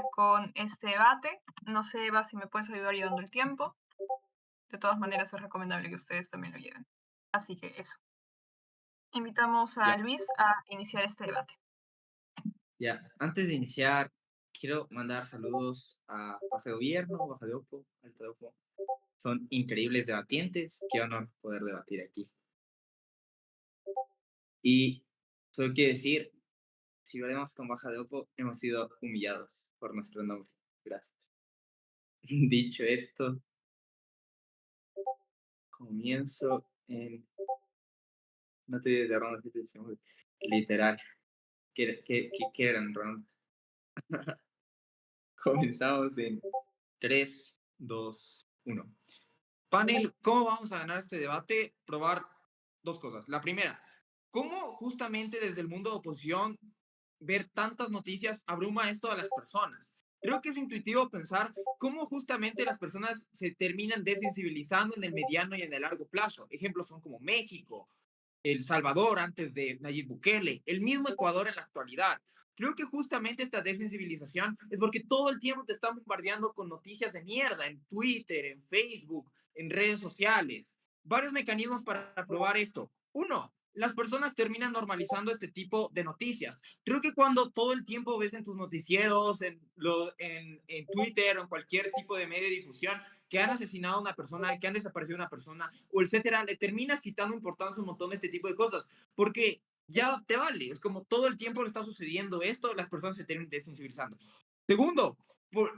comenzar con este debate. No sé, Eva, si me puedes ayudar llevando el tiempo. De todas maneras, es recomendable que ustedes también lo lleven. Así que eso. Invitamos a Ya, Luis a iniciar este debate. ya. Antes de iniciar, quiero mandar saludos a Baja de Gobierno, Baja de Opo, Alta de Opo. Son increíbles debatientes. Qué honor poder debatir aquí. Y solo quiero decir, si veremos con Baja de Opo, hemos sido humillados por nuestro nombre. Gracias. Dicho esto, comienzo en... No te olvides de ronda, literal. ¿Qué eran ronda? Comenzamos en 3, 2, 1. Panel, ¿cómo vamos a ganar este debate? Probar dos cosas. La primera, ¿cómo justamente desde el mundo de oposición ver tantas noticias abruma esto a las personas? Creo que es intuitivo pensar cómo justamente las personas se terminan desensibilizando en el mediano y en el largo plazo. Ejemplos son como México, El Salvador antes de Nayib Bukele, el mismo Ecuador en la actualidad. Creo que justamente esta desensibilización es porque todo el tiempo te están bombardeando con noticias de mierda en Twitter, en Facebook, en redes sociales. Varios mecanismos para probar esto. Uno, las personas terminan normalizando este tipo de noticias. Creo que cuando todo el tiempo ves en tus noticieros, en Twitter o en cualquier tipo de medio de difusión, que han asesinado a una persona, que han desaparecido a una persona, o etcétera, le terminas quitando importancia a un montón de este tipo de cosas, porque ya te vale, es como todo el tiempo le está sucediendo esto, las personas se terminan desensibilizando. Segundo,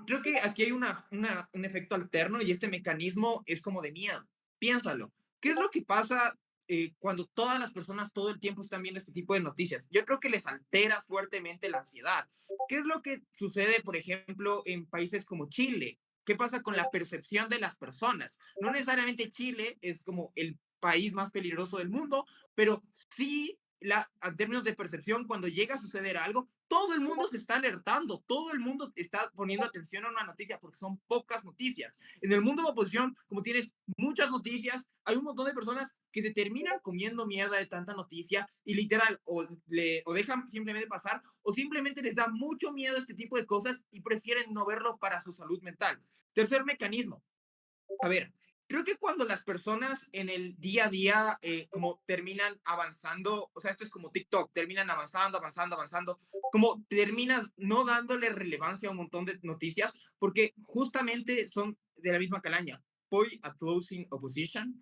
creo que aquí hay un efecto alterno y este mecanismo es como de miedo. Piénsalo, ¿qué es lo que pasa cuando todas las personas todo el tiempo están viendo este tipo de noticias? Yo creo que les altera fuertemente la ansiedad. ¿Qué es lo que sucede, por ejemplo, en países como Chile? ¿Qué pasa con la percepción de las personas? No necesariamente Chile es como el país más peligroso del mundo, pero sí, en términos de percepción, cuando llega a suceder algo, todo el mundo se está alertando, todo el mundo está poniendo atención a una noticia porque son pocas noticias. En el mundo de oposición, como tienes muchas noticias, hay un montón de personas que se terminan comiendo mierda de tanta noticia y literal o dejan simplemente pasar o simplemente les da mucho miedo este tipo de cosas y prefieren no verlo para su salud mental. Tercer mecanismo. A ver, creo que cuando las personas en el día a día como terminan avanzando, o sea, esto es como TikTok, terminan avanzando, avanzando, avanzando, como terminas no dándole relevancia a un montón de noticias porque justamente son de la misma calaña. Voy a closing opposition.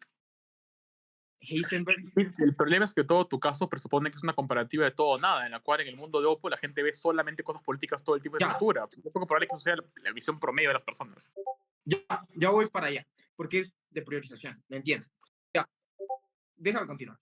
Heisenberg. El problema es que todo tu caso presupone que es una comparativa de todo o nada, en la cual en el mundo de Oppo la gente ve solamente cosas políticas todo el tiempo de Ya, satura. Es poco probable que eso sea la visión promedio de las personas. ya, ya voy para allá, porque es de priorización, ¿me entiendo? Ya, déjame continuar.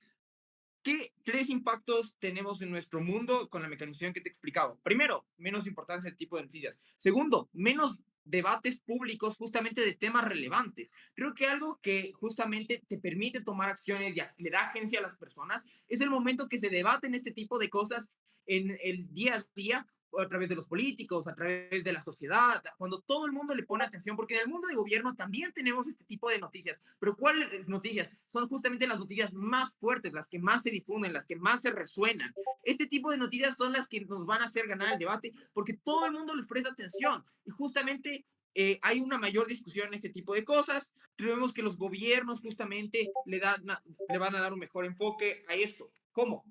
¿Qué tres impactos tenemos en nuestro mundo con la mecanización que te he explicado? Primero, menos importancia del tipo de noticias. Segundo, menos debates públicos justamente de temas relevantes. Creo que algo que justamente te permite tomar acciones y le da agencia a las personas es el momento que se debaten este tipo de cosas en el día a día a través de los políticos, a través de la sociedad, cuando todo el mundo le pone atención, porque en el mundo de gobierno también tenemos este tipo de noticias, pero ¿cuáles noticias? Son justamente las noticias más fuertes, las que más se difunden, las que más se resuenan. Este tipo de noticias son las que nos van a hacer ganar el debate, porque todo el mundo les presta atención y justamente hay una mayor discusión en este tipo de cosas. Creemos que los gobiernos justamente le van a dar un mejor enfoque a esto. ¿Cómo?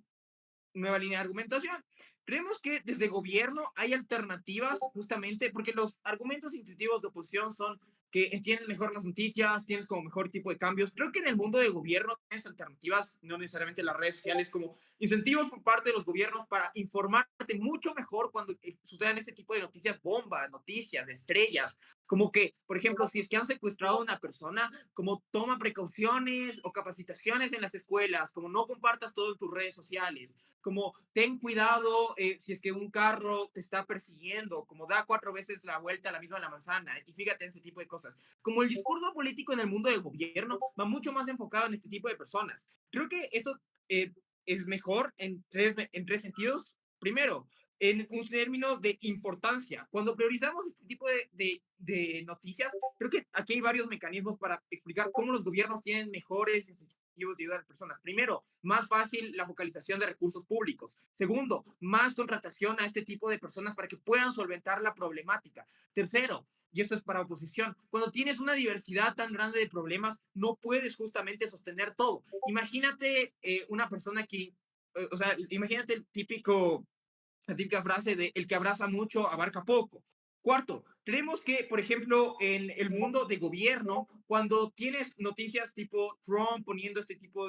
Nueva línea de argumentación. Creemos que desde gobierno hay alternativas justamente porque los argumentos intuitivos de oposición son que entienden mejor las noticias, tienes como mejor tipo de cambios. Creo que en el mundo de gobierno tienes alternativas, no necesariamente las redes sociales, como incentivos por parte de los gobiernos para informarte mucho mejor cuando sucedan este tipo de noticias bomba, noticias, estrellas. Como que, por ejemplo, si es que han secuestrado a una persona, como toma precauciones o capacitaciones en las escuelas, como no compartas todo en tus redes sociales, como ten cuidado si es que un carro te está persiguiendo, como da 4 veces la vuelta a la misma la manzana, y fíjate en ese tipo de cosas. Como el discurso político en el mundo del gobierno va mucho más enfocado en este tipo de personas. Creo que esto es mejor en tres sentidos. Primero, en un término de importancia. Cuando priorizamos este tipo de noticias, creo que aquí hay varios mecanismos para explicar cómo los gobiernos tienen mejores objetivos de ayudar a las personas. Primero, más fácil la focalización de recursos públicos. Segundo, más contratación a este tipo de personas para que puedan solventar la problemática. Tercero, y esto es para oposición, cuando tienes una diversidad tan grande de problemas, no puedes justamente sostener todo. Imagínate una persona que, o sea, imagínate la típica frase de el que abraza mucho abarca poco. Cuarto, creemos que, por ejemplo, en el mundo de gobierno, cuando tienes noticias tipo Trump poniendo este tipo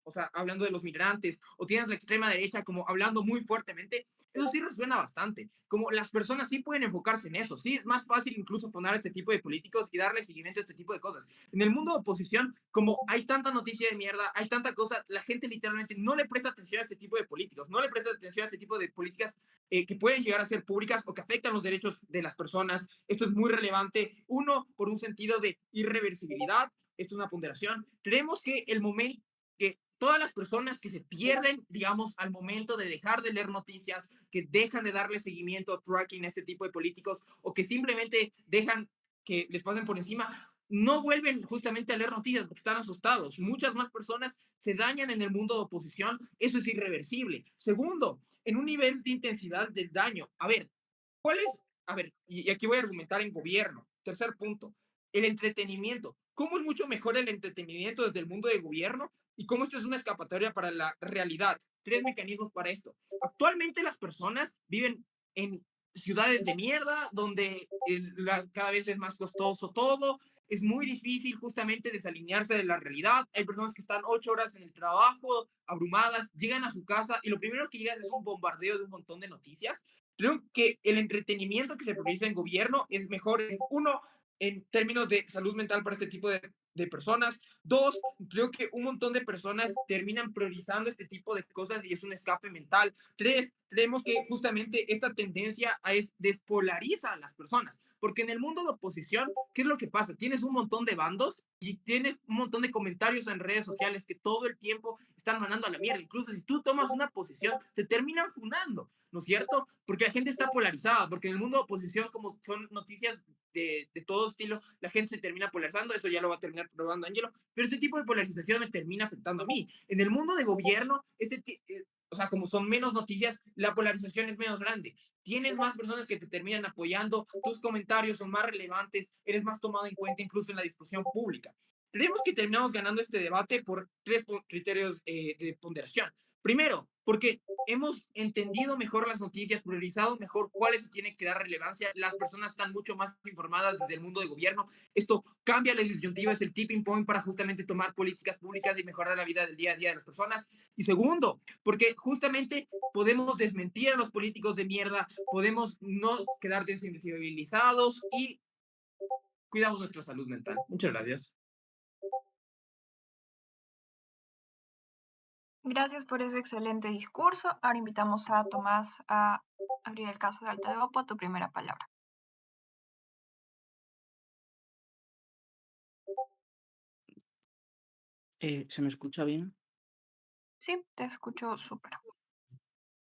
o sea, hablando de los migrantes, o tienes la extrema derecha como hablando muy fuertemente, eso sí resuena bastante. Como las personas sí pueden enfocarse en eso, sí es más fácil incluso poner a este tipo de políticos y darle seguimiento a este tipo de cosas. En el mundo de oposición, como hay tanta noticia de mierda, hay tanta cosa, la gente literalmente no le presta atención a este tipo de políticos, no le presta atención a este tipo de políticas que pueden llegar a ser públicas o que afectan los derechos de las personas. Esto es muy relevante. Uno, por un sentido de irreversibilidad, esto es una ponderación. Creemos que el momento que todas las personas que se pierden, digamos, al momento de dejar de leer noticias, que dejan de darle seguimiento a tracking a este tipo de políticos o que simplemente dejan que les pasen por encima, no vuelven justamente a leer noticias porque están asustados. Muchas más personas se dañan en el mundo de oposición. Eso es irreversible. Segundo, en un nivel de intensidad del daño. A ver, ¿cuál es? A ver, y aquí voy a argumentar en gobierno. Tercer punto, el entretenimiento. ¿Cómo es mucho mejor el entretenimiento desde el mundo de gobierno y cómo esto es una escapatoria para la realidad? Tres mecanismos para esto. Actualmente las personas viven en ciudades de mierda, donde cada vez es más costoso todo, es muy difícil justamente desalinearse de la realidad. Hay personas que están 8 horas en el trabajo, abrumadas, llegan a su casa y lo primero que llegas es un bombardeo de un montón de noticias. Creo que el entretenimiento que se prioriza en gobierno es mejor, uno, en términos de salud mental para este tipo de personas. Dos, creo que un montón de personas terminan priorizando este tipo de cosas y es un escape mental. Tres, creemos que justamente esta tendencia despolariza a las personas, porque en el mundo de oposición, ¿qué es lo que pasa? Tienes un montón de bandos y tienes un montón de comentarios en redes sociales que todo el tiempo están mandando a la mierda. Incluso si tú tomas una posición, te terminan funando, ¿no es cierto? Porque la gente está polarizada, porque en el mundo de oposición, como son noticias de todo estilo, la gente se termina polarizando, eso ya lo va a terminar probando Angelo, pero ese tipo de polarización me termina afectando a mí. En el mundo de gobierno, o sea, como son menos noticias, la polarización es menos grande. Tienes más personas que te terminan apoyando, tus comentarios son más relevantes, eres más tomado en cuenta incluso en la discusión pública. Creemos que terminamos ganando este debate por tres criterios de ponderación. Primero, porque hemos entendido mejor las noticias, priorizado mejor cuáles se tienen que dar relevancia. Las personas están mucho más informadas desde el mundo de gobierno. Esto cambia la disyuntiva, es el tipping point para justamente tomar políticas públicas y mejorar la vida del día a día de las personas. Y segundo, porque justamente podemos desmentir a los políticos de mierda, podemos no quedar desensibilizados y cuidamos nuestra salud mental. Muchas gracias. Gracias por ese excelente discurso. Ahora invitamos a Tomás a abrir el caso de Alta de Opo, tu primera palabra. ¿Se me escucha bien? Sí, te escucho súper.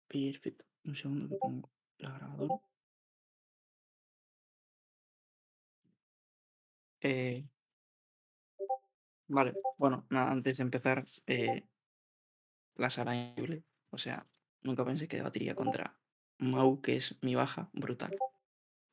Perfecto. Un segundo que pongo la grabadora. Vale, bueno, nada, antes de empezar, la Sara increíble. O sea, nunca pensé que debatiría contra Mau, que es mi baja, brutal.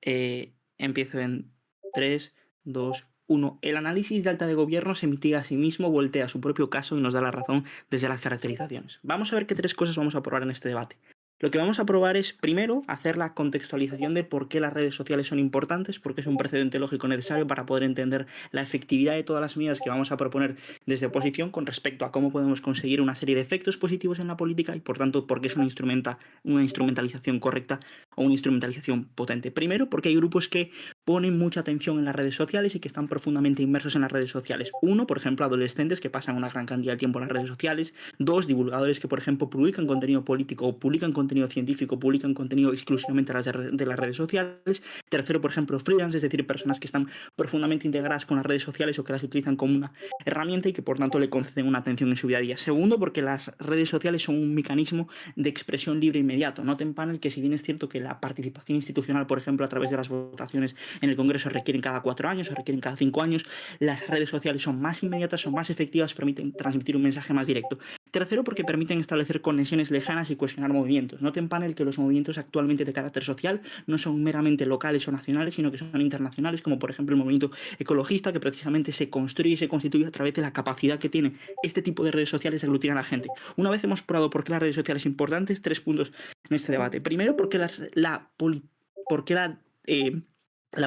Empiezo en 3, 2, 1. El análisis de alta de gobierno se mitiga a sí mismo, voltea a su propio caso y nos da la razón desde las caracterizaciones. Vamos a ver qué tres cosas vamos a probar en este debate. Lo que vamos a probar es, primero, hacer la contextualización de por qué las redes sociales son importantes, porque es un precedente lógico necesario para poder entender la efectividad de todas las medidas que vamos a proponer desde oposición con respecto a cómo podemos conseguir una serie de efectos positivos en la política y, por tanto, por qué es una instrumentalización correcta o una instrumentalización potente. Primero, porque hay grupos que ponen mucha atención en las redes sociales y que están profundamente inmersos en las redes sociales. Uno, por ejemplo, adolescentes que pasan una gran cantidad de tiempo en las redes sociales. Dos, divulgadores que, por ejemplo, publican contenido político o publican contenido científico, publican contenido exclusivamente de las redes sociales. Tercero, por ejemplo, freelance, es decir, personas que están profundamente integradas con las redes sociales o que las utilizan como una herramienta y que, por tanto, le conceden una atención en su día a día. Segundo, porque las redes sociales son un mecanismo de expresión libre e inmediato. Noten, panel, que si bien es cierto que la participación institucional, por ejemplo, a través de las votaciones en el Congreso requieren cada 4 años o requieren cada 5 años. Las redes sociales son más inmediatas, son más efectivas, permiten transmitir un mensaje más directo. Tercero, porque permiten establecer conexiones lejanas y cohesionar movimientos. Noten, panel, que los movimientos actualmente de carácter social no son meramente locales o nacionales, sino que son internacionales, como por ejemplo el movimiento ecologista, que precisamente se construye y se constituye a través de la capacidad que tiene este tipo de redes sociales de aglutinar a la gente. Una vez hemos probado por qué las redes sociales son importantes, 3 puntos en este debate. Primero, porque la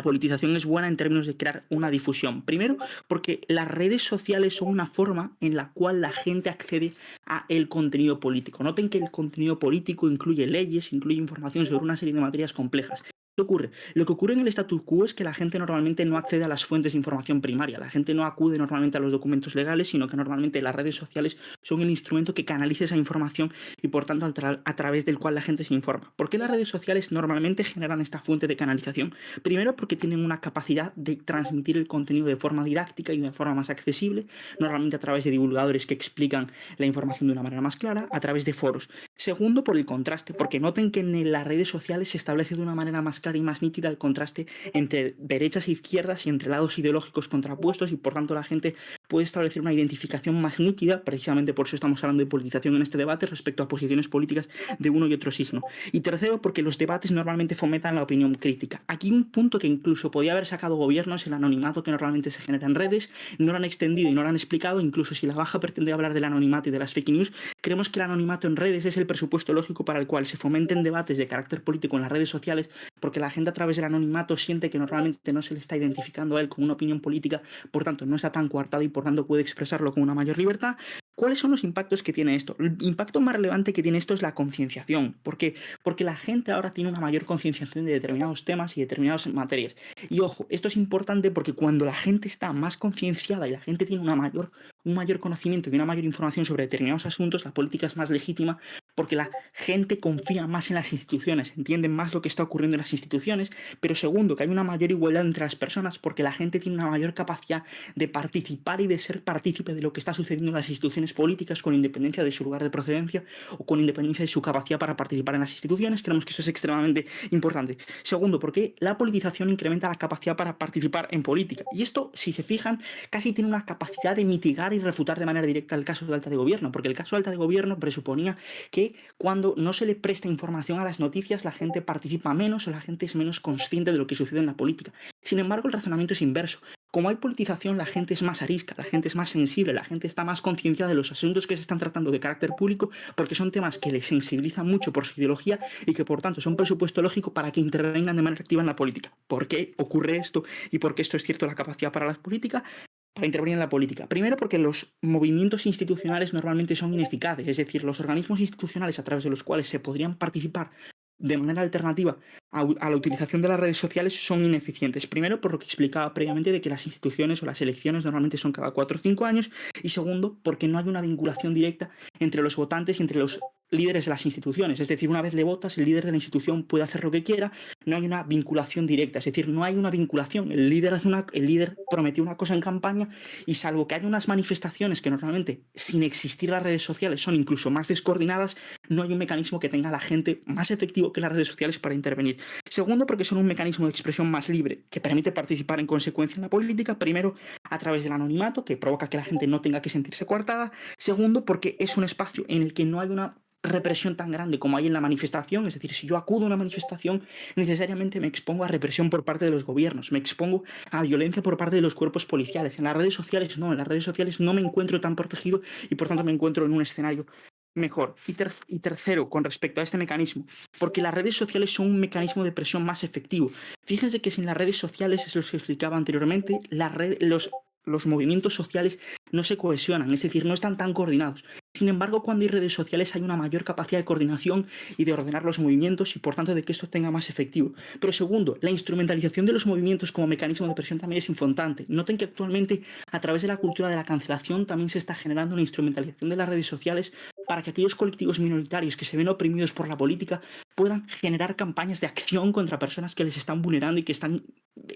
politización es buena en términos de crear una difusión. Primero, porque las redes sociales son una forma en la cual la gente accede a el contenido político. Noten que el contenido político incluye leyes, incluye información sobre una serie de materias complejas. ¿Qué ocurre? Lo que ocurre en el statu quo es que la gente normalmente no accede a las fuentes de información primaria. La gente no acude normalmente a los documentos legales, sino que normalmente las redes sociales son el instrumento que canaliza esa información y por tanto a través del cual la gente se informa. ¿Por qué las redes sociales normalmente generan esta fuente de canalización? Primero, porque tienen una capacidad de transmitir el contenido de forma didáctica y de forma más accesible, normalmente a través de divulgadores que explican la información de una manera más clara, a través de foros. Segundo, por el contraste, porque noten que en las redes sociales se establece de una manera más clara y más nítida el contraste entre derechas e izquierdas y entre lados ideológicos contrapuestos, y por tanto la gente puede establecer una identificación más nítida. Precisamente por eso estamos hablando de politización en este debate respecto a posiciones políticas de uno y otro signo. Y tercero, porque los debates normalmente fomentan la opinión crítica. Aquí un punto que incluso podía haber sacado gobiernos, el anonimato que normalmente se genera en redes, no lo han extendido y no lo han explicado. Incluso si la baja pretende hablar del anonimato y de las fake news, creemos que el anonimato en redes es el presupuesto lógico para el cual se fomenten debates de carácter político en las redes sociales, porque la gente a través del anonimato siente que normalmente no se le está identificando a él con una opinión política, por tanto no está tan coartado y por tanto puede expresarlo con una mayor libertad. ¿Cuáles son los impactos que tiene esto? El impacto más relevante que tiene esto es la concienciación. ¿Por qué? Porque la gente ahora tiene una mayor concienciación de determinados temas y determinadas materias. Y ojo, esto es importante porque cuando la gente está más concienciada y la gente tiene un mayor conocimiento y una mayor información sobre determinados asuntos, la política es más legítima porque la gente confía más en las instituciones, entienden más lo que está ocurriendo en las instituciones. Pero segundo, que hay una mayor igualdad entre las personas porque la gente tiene una mayor capacidad de participar y de ser partícipe de lo que está sucediendo en las instituciones políticas, con independencia de su lugar de procedencia o con independencia de su capacidad para participar en las instituciones. Creemos que eso es extremadamente importante. Segundo, porque la politización incrementa la capacidad para participar en política. Y esto, si se fijan, casi tiene una capacidad de mitigar y refutar de manera directa el caso de Alta de Gobierno, porque el caso de Alta de Gobierno presuponía que cuando no se le presta información a las noticias, la gente participa menos o la gente es menos consciente de lo que sucede en la política. Sin embargo, el razonamiento es inverso. Como hay politización, la gente es más arisca, la gente es más sensible, la gente está más concienciada de los asuntos que se están tratando de carácter público, porque son temas que les sensibilizan mucho por su ideología y que por tanto son presupuesto lógico para que intervengan de manera activa en la política. ¿Por qué ocurre esto y por qué esto es cierto la capacidad para la política? Para intervenir en la política. Primero, porque los movimientos institucionales normalmente son ineficaces, es decir, los organismos institucionales a través de los cuales se podrían participar de manera alternativa a la utilización de las redes sociales son ineficientes. Primero, por lo que explicaba previamente de que las instituciones o las elecciones normalmente son cada 4 o 5 años, y segundo, porque no hay una vinculación directa entre los votantes y entre los líderes de las instituciones. Es decir, una vez le votas, el líder de la institución puede hacer lo que quiera, no hay una vinculación directa, es decir, no hay una vinculación. El líder prometió una cosa en campaña y salvo que haya unas manifestaciones que normalmente, sin existir las redes sociales, son incluso más descoordinadas, no hay un mecanismo que tenga a la gente más efectivo que las redes sociales para intervenir. Segundo, porque son un mecanismo de expresión más libre que permite participar en consecuencia en la política, primero a través del anonimato, que provoca que la gente no tenga que sentirse coartada. Segundo, porque es un espacio en el que no hay una represión tan grande como hay en la manifestación. Es decir, si yo acudo a una manifestación, necesariamente me expongo a represión por parte de los gobiernos, me expongo a violencia por parte de los cuerpos policiales. En las redes sociales no, en las redes sociales no me encuentro tan protegido y por tanto me encuentro en un escenario mejor. Y tercero, con respecto a este mecanismo, porque las redes sociales son un mecanismo de presión más efectivo. Fíjense que sin las redes sociales, es lo que explicaba anteriormente, los movimientos sociales no se cohesionan, es decir, no están tan coordinados. Sin embargo, cuando hay redes sociales hay una mayor capacidad de coordinación y de ordenar los movimientos y por tanto de que esto tenga más efectivo. Pero segundo, la instrumentalización de los movimientos como mecanismo de presión también es importante. Noten que actualmente a través de la cultura de la cancelación también se está generando una instrumentalización de las redes sociales para que aquellos colectivos minoritarios que se ven oprimidos por la política puedan generar campañas de acción contra personas que les están vulnerando y que están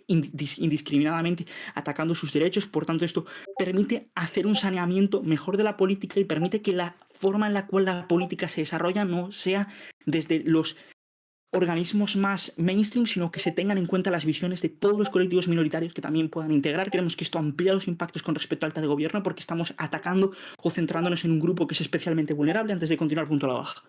indiscriminadamente atacando sus derechos. Por tanto, esto permite hacer un saneamiento mejor de la política y permite que la forma en la cual la política se desarrolla no sea desde los organismos más mainstream, sino que se tengan en cuenta las visiones de todos los colectivos minoritarios que también puedan integrar. Creemos que esto amplía los impactos con respecto al alta de gobierno porque estamos atacando o centrándonos en un grupo que es especialmente vulnerable antes de continuar punto a la baja.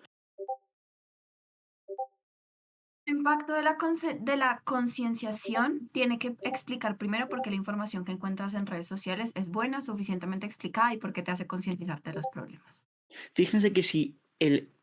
El impacto de la concienciación tiene que explicar primero por qué la información que encuentras en redes sociales es buena, suficientemente explicada y por qué te hace concientizarte de los problemas. Fíjense que si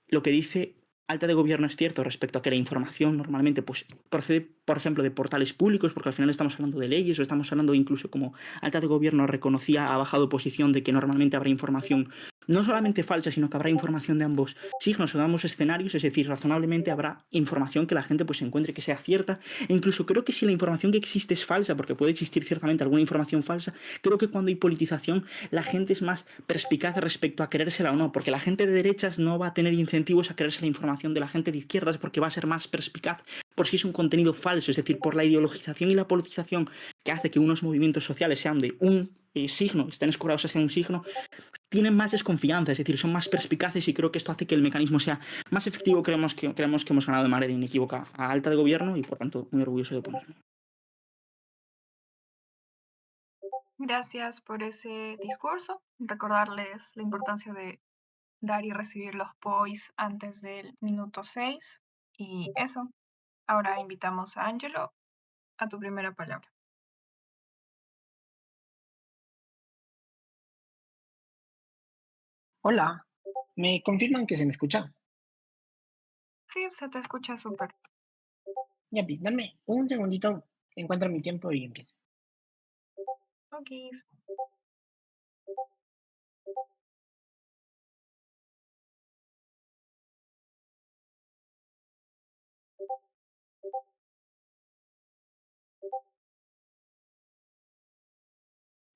lo que dice alta de gobierno es cierto respecto a que la información normalmente pues, procede, por ejemplo, de portales públicos, porque al final estamos hablando de leyes o estamos hablando incluso como alta de gobierno reconocía, ha bajado posición de que normalmente habrá información no solamente falsa, sino que habrá información de ambos signos o de ambos escenarios, es decir, razonablemente habrá información que la gente pues encuentre que sea cierta, e incluso creo que si la información que existe es falsa, porque puede existir ciertamente alguna información falsa, creo que cuando hay politización la gente es más perspicaz respecto a querérsela o no, porque la gente de derechas no va a tener incentivos a quererse la información de la gente de izquierdas porque va a ser más perspicaz por si es un contenido falso, es decir, por la ideologización y la politización que hace que unos movimientos sociales sean de un signo, estén escorados hacia un signo, tienen más desconfianza, es decir, son más perspicaces y creo que esto hace que el mecanismo sea más efectivo. Creemos que hemos ganado de manera inequívoca a alta de gobierno y por tanto muy orgulloso de oponerme. Gracias por ese discurso. Recordarles la importancia de dar y recibir los POIs antes del minuto 6. Y eso. Ahora invitamos a Angelo a tu primera palabra. Hola, ¿me confirman que se me escucha? Sí, se te escucha súper. Ya, pues, dame un segundito, encuentro mi tiempo y empiezo. Ok.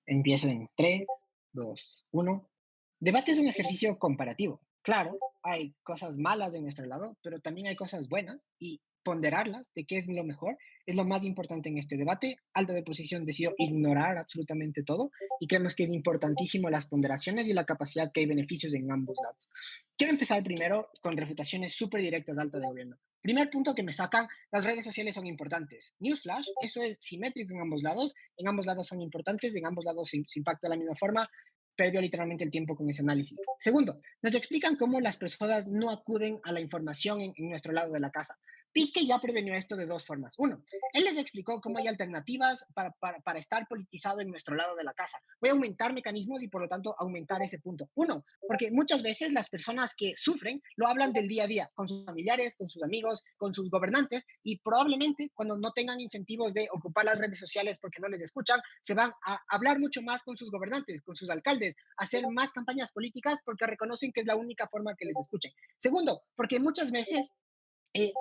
Empiezo en 3, 2, 1. Debate es un ejercicio comparativo. Claro, hay cosas malas de nuestro lado, pero también hay cosas buenas y ponderarlas de qué es lo mejor es lo más importante en este debate. Alta de posición decidió ignorar absolutamente todo y creemos que es importantísimo las ponderaciones y la capacidad que hay beneficios en ambos lados. Quiero empezar primero con refutaciones súper directas de alta de gobierno. Primer punto que me sacan, las redes sociales son importantes. Newsflash, eso es simétrico en ambos lados son importantes, en ambos lados se impacta de la misma forma. Perdió literalmente el tiempo con ese análisis. Segundo, nos explican cómo las personas no acuden a la información en nuestro lado de la casa. Piske ya prevenió esto de dos formas. Uno, él les explicó cómo hay alternativas para estar politizado en nuestro lado de la casa. Voy a aumentar mecanismos y por lo tanto aumentar ese punto. Uno, porque muchas veces las personas que sufren lo hablan del día a día, con sus familiares, con sus amigos, con sus gobernantes, y probablemente cuando no tengan incentivos de ocupar las redes sociales porque no les escuchan, se van a hablar mucho más con sus gobernantes, con sus alcaldes, a hacer más campañas políticas porque reconocen que es la única forma que les escuchen. Segundo, porque muchas veces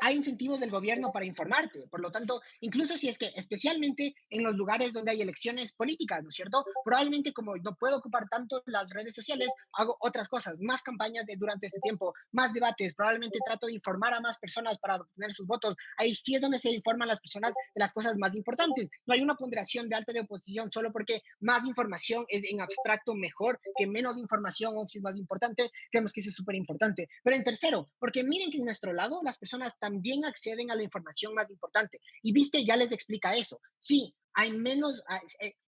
hay incentivos del gobierno para informarte. Por lo tanto, incluso si es que, especialmente en los lugares donde hay elecciones políticas, ¿no es cierto? Probablemente como no puedo ocupar tanto las redes sociales, hago otras cosas, más campañas durante este tiempo, más debates, probablemente trato de informar a más personas para obtener sus votos. Ahí sí es donde se informan las personas de las cosas más importantes. No hay una ponderación de alta de oposición solo porque más información es en abstracto mejor que menos información o si es más importante. Creemos que eso es súper importante. Pero en tercero, porque miren que en nuestro lado las personas también acceden a la información más importante. Y viste, ya les explica eso. Sí, hay menos,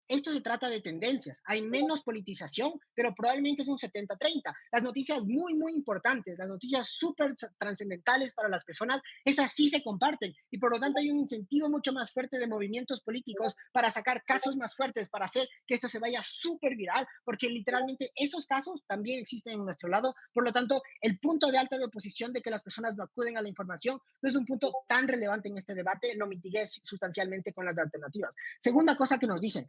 esto se trata de tendencias, hay menos politización, pero probablemente es un 70-30. Las noticias muy, muy importantes, las noticias súper trascendentales para las personas, esas sí se comparten y por lo tanto hay un incentivo mucho más fuerte de movimientos políticos para sacar casos más fuertes, para hacer que esto se vaya súper viral, porque literalmente esos casos también existen en nuestro lado. Por lo tanto, el punto de alta de oposición de que las personas no acuden a la información no es un punto tan relevante en este debate, lo mitigué sustancialmente con las alternativas. Segunda cosa que nos dicen,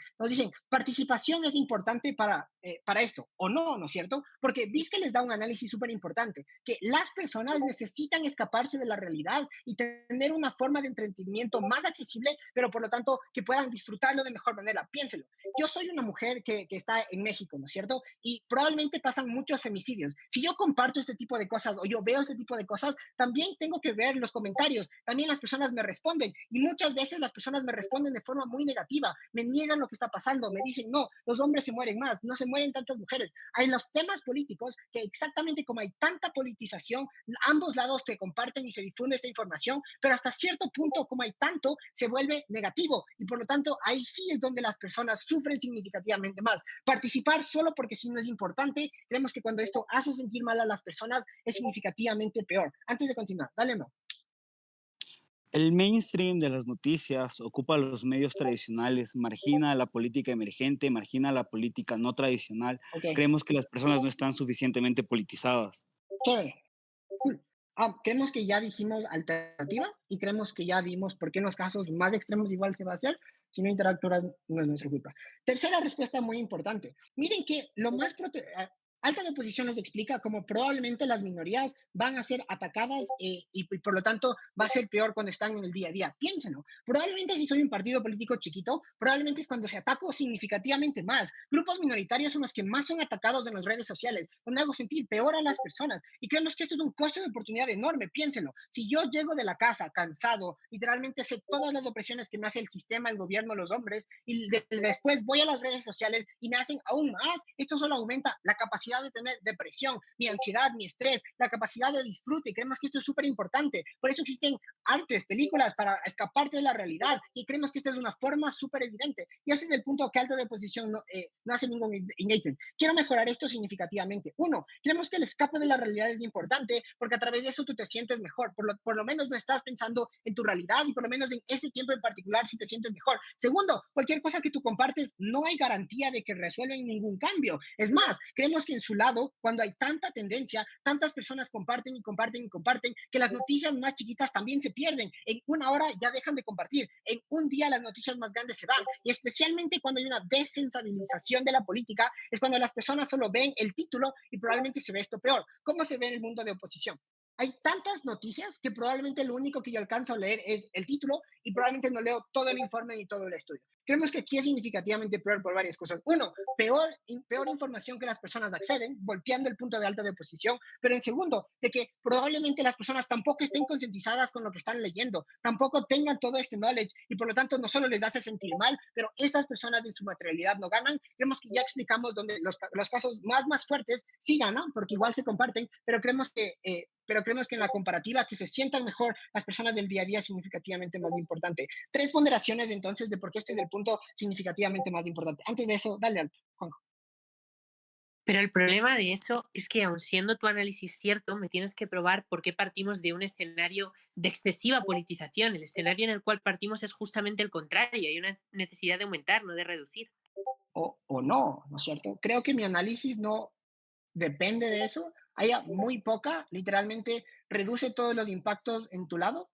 participación es importante para esto, o no, ¿no es cierto? Porque que les da un análisis súper importante, que las personas necesitan escaparse de la realidad y tener una forma de entretenimiento más accesible, pero por lo tanto que puedan disfrutarlo de mejor manera. Piénselo, yo soy una mujer que está en México, ¿no es cierto? Y probablemente pasan muchos femicidios. Si yo comparto este tipo de cosas o yo veo este tipo de cosas, también tengo que ver los comentarios, también las personas me responden y muchas veces las personas me responden de forma muy negativa, me niegan lo que está pasando pasando. Me dicen, no, los hombres se mueren más, no se mueren tantas mujeres. Hay los temas políticos que exactamente como hay tanta politización, ambos lados se comparten y se difunde esta información, pero hasta cierto punto, como hay tanto, se vuelve negativo y por lo tanto ahí sí es donde las personas sufren significativamente más. Participar solo porque sí no es importante, creemos que cuando esto hace sentir mal a las personas es significativamente peor. Antes de continuar, dale no. El mainstream de las noticias ocupa los medios tradicionales, margina a la política emergente, margina a la política no tradicional. Ok, Creemos que las personas no están suficientemente politizadas. chévere. Cool. Creemos que ya dijimos alternativas y creemos que ya vimos por qué en los casos más extremos igual se va a hacer. Si no interactúas, no es nuestra culpa. Tercera respuesta muy importante. Miren que lo más alta de oposición les explica cómo probablemente las minorías van a ser atacadas y por lo tanto va a ser peor cuando están en el día a día. Piénsenlo. Probablemente si soy un partido político chiquito, probablemente es cuando se ataco significativamente más. Grupos minoritarios son los que más son atacados en las redes sociales, donde hago sentir peor a las personas. Y creemos que esto es un costo de oportunidad enorme. Piénsenlo. Si yo llego de la casa cansado, literalmente sé todas las opresiones que me hace el sistema, el gobierno, los hombres, y después voy a las redes sociales y me hacen aún más, esto solo aumenta la capacidad de tener depresión, mi ansiedad, mi estrés, la capacidad de disfrute. Y creemos que esto es súper importante. Por eso existen artes, películas para escaparte de la realidad. Y creemos que esta es una forma súper evidente. Y ese es el punto que alta de oposición no hace ningún engagement. Quiero mejorar esto significativamente. Uno, creemos que el escape de la realidad es importante porque a través de eso tú te sientes mejor. Por lo menos no estás pensando en tu realidad y por lo menos en ese tiempo en particular si te sientes mejor. Segundo, cualquier cosa que tú compartes no hay garantía de que resuelven ningún cambio. Es más, creemos que en su lado, cuando hay tanta tendencia, tantas personas comparten y comparten y comparten, que las noticias más chiquitas también se pierden. En una hora ya dejan de compartir. En un día las noticias más grandes se van. Y especialmente cuando hay una desensibilización de la política, es cuando las personas solo ven el título y probablemente se ve esto peor. ¿Cómo se ve en el mundo de oposición? Hay tantas noticias que probablemente lo único que yo alcanzo a leer es el título y probablemente no leo todo el informe ni todo el estudio. Creemos que aquí es significativamente peor por varias cosas. Uno, peor información que las personas acceden, volteando el punto de alta de oposición. Pero en segundo, de que probablemente las personas tampoco estén concientizadas con lo que están leyendo, tampoco tengan todo este knowledge y por lo tanto no solo les hace sentir mal, pero estas personas en su materialidad no ganan. Creemos que ya explicamos donde los casos más fuertes sí ganan, porque igual se comparten, pero creemos que en la comparativa que se sientan mejor las personas del día a día es significativamente más importante. Tres ponderaciones entonces de por qué este es el punto significativamente más importante. Antes de eso, dale alto, Juanjo. Pero el problema de eso es que, aun siendo tu análisis cierto, me tienes que probar por qué partimos de un escenario de excesiva politización. El escenario en el cual partimos es justamente el contrario. Hay una necesidad de aumentar, no de reducir. O no, ¿no es cierto? Creo que mi análisis no depende de eso. Haya muy poca, literalmente reduce todos los impactos en tu lado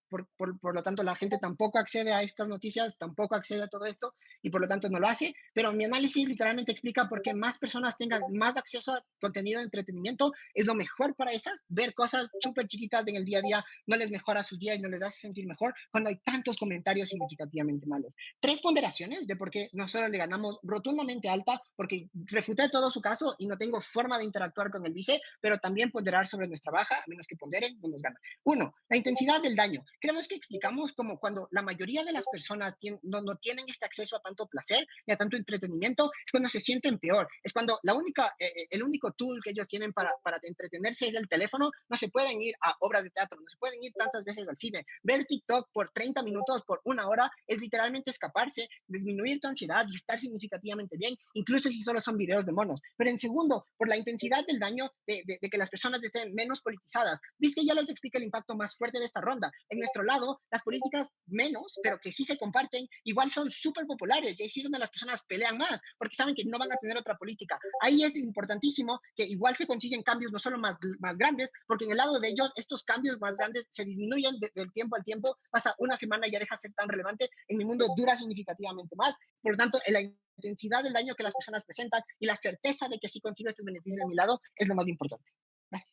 por lo tanto la gente tampoco accede a estas noticias, tampoco accede a todo esto y por lo tanto no lo hace, pero mi análisis literalmente explica por qué más personas tengan más acceso a contenido de entretenimiento es lo mejor para esas, ver cosas súper chiquitas en el día a día no les mejora sus días y no les hace sentir mejor cuando hay tantos comentarios significativamente malos. Tres ponderaciones de por qué nosotros le ganamos rotundamente alta, porque refuté todo su caso y no tengo forma de interactuar con el vice, pero también ponderar sobre nuestra baja, a menos que ponderen, no nos gana. Uno, la intensidad del daño. Creemos que explicamos como cuando la mayoría de las personas no tienen este acceso a tanto placer y a tanto entretenimiento, es cuando se sienten peor. Es cuando el único tool que ellos tienen para entretenerse es el teléfono. No se pueden ir a obras de teatro, no se pueden ir tantas veces al cine. Ver TikTok por 30 minutos, por una hora, es literalmente escaparse, disminuir tu ansiedad y estar significativamente bien, incluso si solo son videos de monos. Pero en segundo, por la intensidad del daño de que las personas estén menos politizadas. Viste, ya les explica el impacto más fuerte de esta ronda. En nuestro lado, las políticas menos, pero que sí se comparten, igual son súper populares y ahí sí es donde las personas pelean más, porque saben que no van a tener otra política. Ahí es importantísimo que igual se consiguen cambios no solo más grandes, porque en el lado de ellos estos cambios más grandes se disminuyen del tiempo al tiempo, pasa una semana y ya deja de ser tan relevante, en mi mundo dura significativamente más, por lo tanto, la intensidad del daño que las personas presentan y la certeza de que sí consigo estos beneficios de mi lado es lo más importante. Gracias.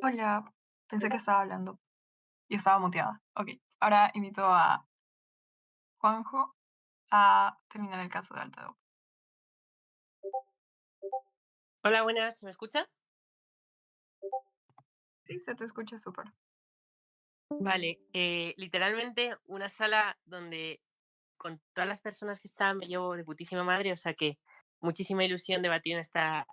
Hola, pensé que estaba hablando y estaba muteada. Ok, ahora invito a Juanjo a terminar el caso de Alta. Hola, buenas, ¿se me escucha? Sí, se te escucha súper. Vale, literalmente una sala donde con todas las personas que están me llevo de putísima madre, o sea que muchísima ilusión debatir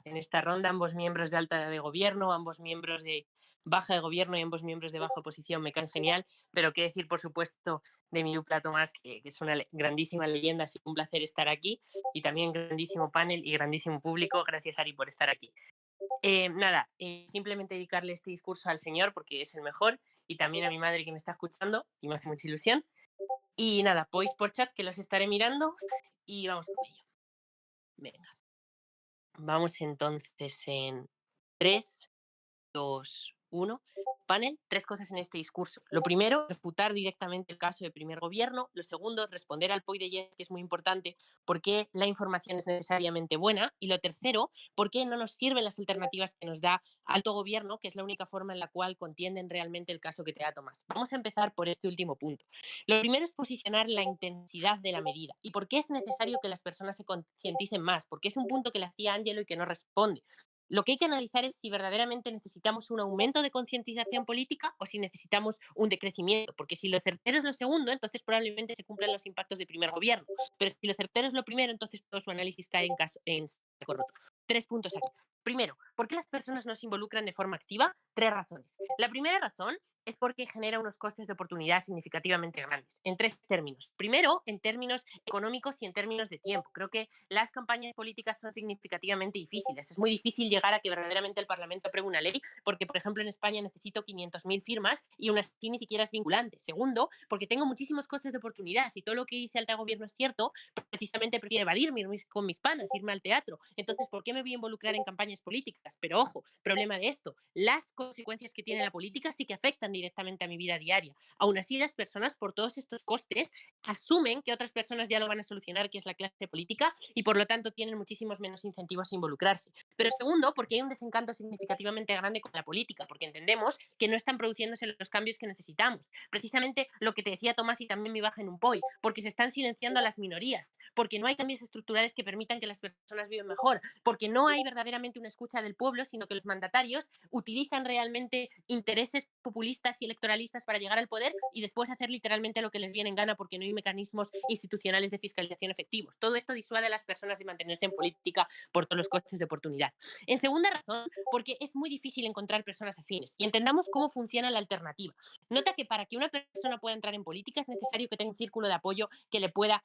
en esta ronda, ambos miembros de alta de gobierno, ambos miembros de baja de gobierno y ambos miembros de baja oposición me caen genial, pero qué decir, por supuesto, de mi dupla Tomás, que es una grandísima leyenda, ha sido un placer estar aquí, y también grandísimo panel y grandísimo público, gracias Ari por estar aquí. Nada, simplemente dedicarle este discurso al Señor porque es el mejor y también a mi madre que me está escuchando y me hace mucha ilusión. Y nada, podéis por chat que los estaré mirando y vamos con ello. Venga, vamos entonces en 3, 2, 1. Panel, 3 cosas en este discurso. Lo primero, refutar directamente el caso de primer gobierno. Lo segundo, responder al POI de Yes, que es muy importante, por qué la información es necesariamente buena. Y lo tercero, por qué no nos sirven las alternativas que nos da alto gobierno, que es la única forma en la cual contienden realmente el caso que te da Tomás. Vamos a empezar por este último punto. Lo primero es posicionar la intensidad de la medida y por qué es necesario que las personas se concienticen más, porque es un punto que le hacía Ángelo y que no responde. Lo que hay que analizar es si verdaderamente necesitamos un aumento de concientización política o si necesitamos un decrecimiento, porque si lo certero es lo segundo, entonces probablemente se cumplan los impactos del primer gobierno, pero si lo certero es lo primero, entonces todo su análisis cae en saco roto. 3 puntos aquí. Primero, ¿por qué las personas no se involucran de forma activa? 3 razones. La primera razón es porque genera unos costes de oportunidad significativamente grandes, en 3 términos. Primero, en términos económicos y en términos de tiempo. Creo que las campañas políticas son significativamente difíciles. Es muy difícil llegar a que verdaderamente el Parlamento apruebe una ley, porque, por ejemplo, en España necesito 500.000 firmas y aún así ni siquiera es vinculante. Segundo, porque tengo muchísimos costes de oportunidad. Si todo lo que dice alta gobierno es cierto, precisamente prefiero evadirme, irme con mis panas, irme al teatro. Entonces, ¿por qué me voy a involucrar en campañas políticas? Pero ojo, problema de esto, las consecuencias que tiene la política sí que afectan directamente a mi vida diaria. Aún así, las personas, por todos estos costes, asumen que otras personas ya lo van a solucionar, que es la clase política, y por lo tanto tienen muchísimos menos incentivos a involucrarse. Pero segundo, porque hay un desencanto significativamente grande con la política, porque entendemos que no están produciéndose los cambios que necesitamos. Precisamente lo que te decía Tomás y también mi baja en un POI, porque se están silenciando a las minorías, porque no hay cambios estructurales que permitan que las personas vivan mejor, porque no hay verdaderamente una escucha del pueblo, sino que los mandatarios utilizan realmente intereses populistas y electoralistas para llegar al poder y después hacer literalmente lo que les viene en gana porque no hay mecanismos institucionales de fiscalización efectivos. Todo esto disuade a las personas de mantenerse en política por todos los costes de oportunidad. En segunda razón, porque es muy difícil encontrar personas afines y entendamos cómo funciona la alternativa. Nota que para que una persona pueda entrar en política es necesario que tenga un círculo de apoyo que le pueda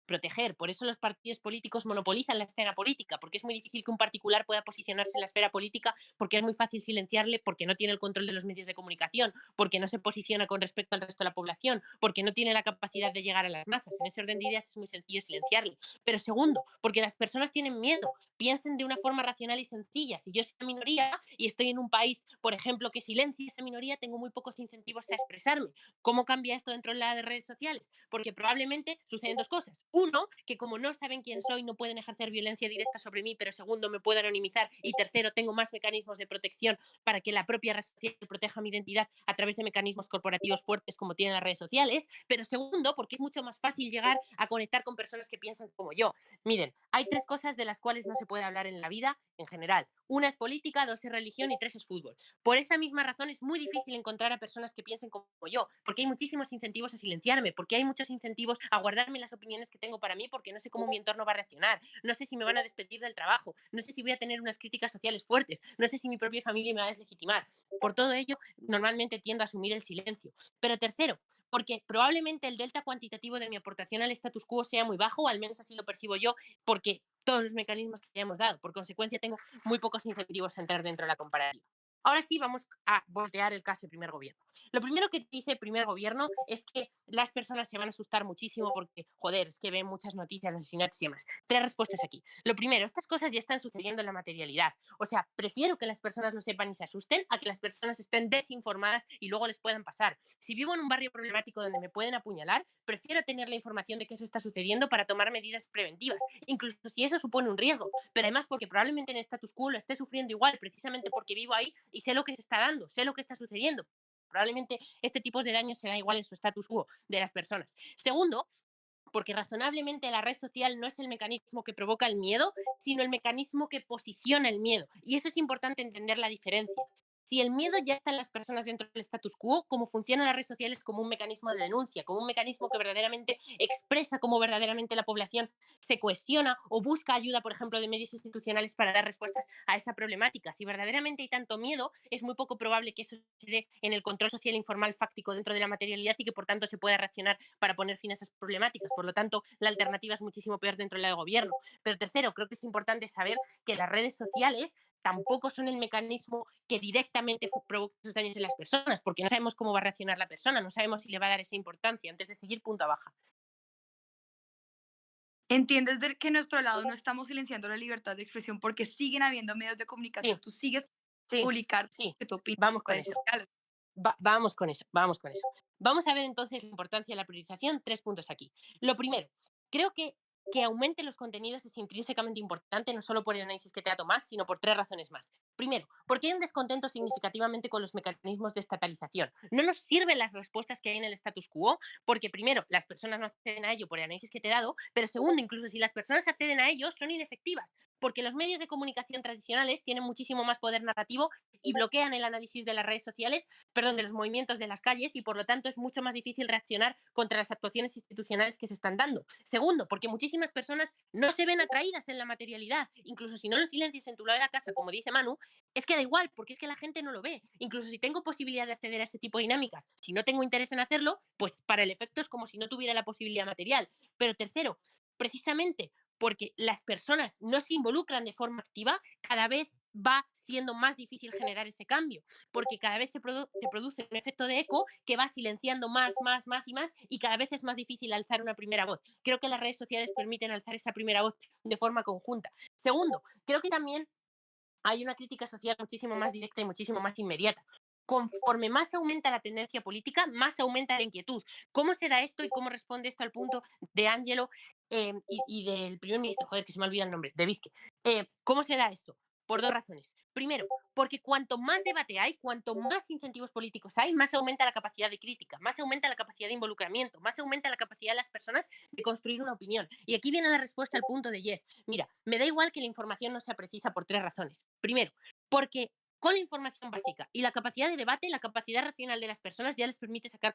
proteger. Por eso los partidos políticos monopolizan la escena política, porque es muy difícil que un particular pueda posicionarse en la esfera política, porque es muy fácil silenciarle, porque no tiene el control de los medios de comunicación, porque no se posiciona con respecto al resto de la población, porque no tiene la capacidad de llegar a las masas. En ese orden de ideas es muy sencillo silenciarle. Pero segundo, porque las personas tienen miedo, piensen de una forma racional y sencilla. Si yo soy una minoría y estoy en un país, por ejemplo, que silencia esa minoría, tengo muy pocos incentivos a expresarme. ¿Cómo cambia esto dentro de las redes sociales? Porque probablemente suceden 2 cosas. Uno, que como no saben quién soy, no pueden ejercer violencia directa sobre mí, pero segundo, me puedo anonimizar. Y tercero, tengo más mecanismos de protección para que la propia red social proteja mi identidad a través de mecanismos corporativos fuertes como tienen las redes sociales. Pero segundo, porque es mucho más fácil llegar a conectar con personas que piensan como yo. Miren, hay 3 cosas de las cuales no se puede hablar en la vida en general. Una es política, 2 es religión y 3 es fútbol. Por esa misma razón es muy difícil encontrar a personas que piensen como yo, porque hay muchísimos incentivos a silenciarme, porque hay muchos incentivos a guardarme las opiniones que tengo para mí, porque no sé cómo mi entorno va a reaccionar, no sé si me van a despedir del trabajo, no sé si voy a tener unas críticas sociales fuertes, no sé si mi propia familia me va a deslegitimar. Por todo ello, normalmente tiendo a asumir el silencio. Pero tercero, porque probablemente el delta cuantitativo de mi aportación al status quo sea muy bajo, o al menos así lo percibo yo, porque todos los mecanismos que ya hemos dado. Por consecuencia, tengo muy pocos incentivos a entrar dentro de la comparativa. Ahora sí, vamos a voltear el caso de primer gobierno. Lo primero que dice primer gobierno es que las personas se van a asustar muchísimo porque, joder, es que ven muchas noticias de asesinatos y demás. 3 respuestas aquí. Lo primero, estas cosas ya están sucediendo en la materialidad. O sea, prefiero que las personas lo sepan y se asusten a que las personas estén desinformadas y luego les puedan pasar. Si vivo en un barrio problemático donde me pueden apuñalar, prefiero tener la información de que eso está sucediendo para tomar medidas preventivas, incluso si eso supone un riesgo. Pero además porque probablemente en el status quo lo esté sufriendo igual, precisamente porque vivo ahí y sé lo que se está dando, sé lo que está sucediendo. Probablemente este tipo de daños se da igual en su status quo de las personas. Segundo, porque razonablemente la red social no es el mecanismo que provoca el miedo, sino el mecanismo que posiciona el miedo. Y eso es importante entender la diferencia. Si el miedo ya está en las personas dentro del status quo, cómo funcionan las redes sociales como un mecanismo de denuncia, como un mecanismo que verdaderamente expresa cómo verdaderamente la población se cuestiona o busca ayuda, por ejemplo, de medios institucionales para dar respuestas a esa problemática. Si verdaderamente hay tanto miedo, es muy poco probable que eso se dé en el control social informal fáctico dentro de la materialidad y que, por tanto, se pueda reaccionar para poner fin a esas problemáticas. Por lo tanto, la alternativa es muchísimo peor dentro del gobierno. Pero tercero, creo que es importante saber que las redes sociales tampoco son el mecanismo que directamente provoca esos daños en las personas, porque no sabemos cómo va a reaccionar la persona, no sabemos si le va a dar esa importancia. Antes de seguir, punto a baja. Entiendes que nuestro lado no estamos silenciando la libertad de expresión porque siguen habiendo medios de comunicación. Sí, Tú sigues sí, publicar sí. que tu opinión Vamos en con redes eso. sociales. Vamos con eso, vamos con eso. Vamos a ver entonces la importancia de la priorización. 3 puntos aquí. Lo primero, creo que aumente los contenidos es intrínsecamente importante, no solo por el análisis que te da Tomás, sino por 3 razones más. Primero, porque hay un descontento significativamente con los mecanismos de estatalización. No nos sirven las respuestas que hay en el status quo, porque primero, las personas no acceden a ello por el análisis que te he dado, pero segundo, incluso si las personas acceden a ello, son inefectivas, porque los medios de comunicación tradicionales tienen muchísimo más poder narrativo y bloquean el análisis de las redes sociales, perdón, de los movimientos de las calles, y por lo tanto es mucho más difícil reaccionar contra las actuaciones institucionales que se están dando. Segundo, porque muchísimas personas no se ven atraídas en la materialidad, incluso si no lo silencias en tu lado de la casa, como dice Manu, es que da igual, porque es que la gente no lo ve. Incluso si tengo posibilidad de acceder a este tipo de dinámicas, si no tengo interés en hacerlo, pues para el efecto es como si no tuviera la posibilidad material. Pero tercero, precisamente porque las personas no se involucran de forma activa, cada vez va siendo más difícil generar ese cambio, porque cada vez se produce un efecto de eco que va silenciando más y cada vez es más difícil alzar una primera voz. Creo que las redes sociales permiten alzar esa primera voz de forma conjunta. Segundo, creo que también hay una crítica social muchísimo más directa y muchísimo más inmediata. Conforme más aumenta la tendencia política, más aumenta la inquietud. ¿Cómo se da esto y cómo responde esto al punto de Ángelo y del primer ministro, joder, que se me olvida el nombre, de Vizque? ¿Cómo se da esto? Por 2 razones. Primero, porque cuanto más debate hay, cuanto más incentivos políticos hay, más aumenta la capacidad de crítica, más aumenta la capacidad de involucramiento, más aumenta la capacidad de las personas de construir una opinión. Y aquí viene la respuesta al punto de Yes. Mira, me da igual que la información no sea precisa por 3 razones. Primero, porque con la información básica y la capacidad de debate, la capacidad racional de las personas ya les permite sacar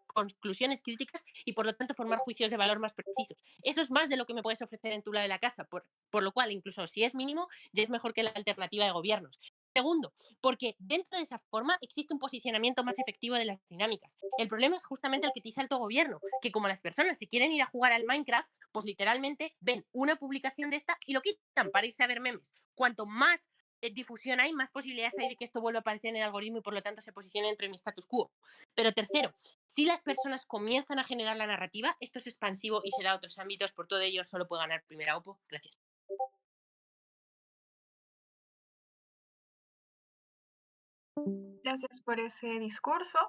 conclusiones críticas y por lo tanto formar juicios de valor más precisos. Eso es más de lo que me puedes ofrecer en tu lado de la casa, por lo cual, incluso si es mínimo, ya es mejor que la alternativa de gobiernos. Segundo, porque dentro de esa forma existe un posicionamiento más efectivo de las dinámicas. El problema es justamente el que te dice el autogobierno, que como las personas se quieren ir a jugar al Minecraft, pues literalmente ven una publicación de esta y lo quitan para irse a ver memes. Cuanto más difusión hay, más posibilidades hay de que esto vuelva a aparecer en el algoritmo y por lo tanto se posicione dentro de mi status quo. Pero tercero, si las personas comienzan a generar la narrativa, esto es expansivo y se da a otros ámbitos, por todo ello solo puede ganar primera OPO. Gracias. Gracias por ese discurso.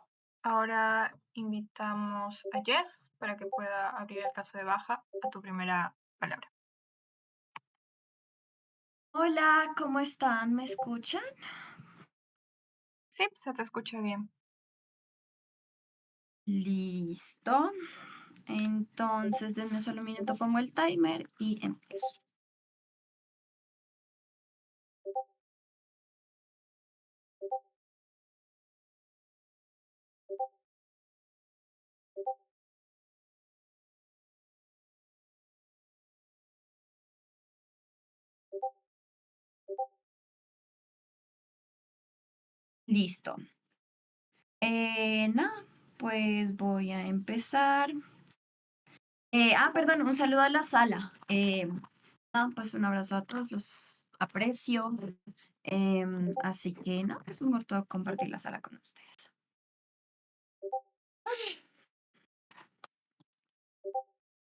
Ahora invitamos a Jess para que pueda abrir el caso de baja a tu primera palabra. Hola, ¿cómo están? ¿Me escuchan? Sí, se te escucha bien. Listo. Entonces, denme solo un minuto, pongo el timer y empiezo. Listo. Nada, pues voy a empezar. Perdón, un saludo a la sala. Pues un abrazo a todos, los aprecio. Así que no, es un gusto compartir la sala con ustedes.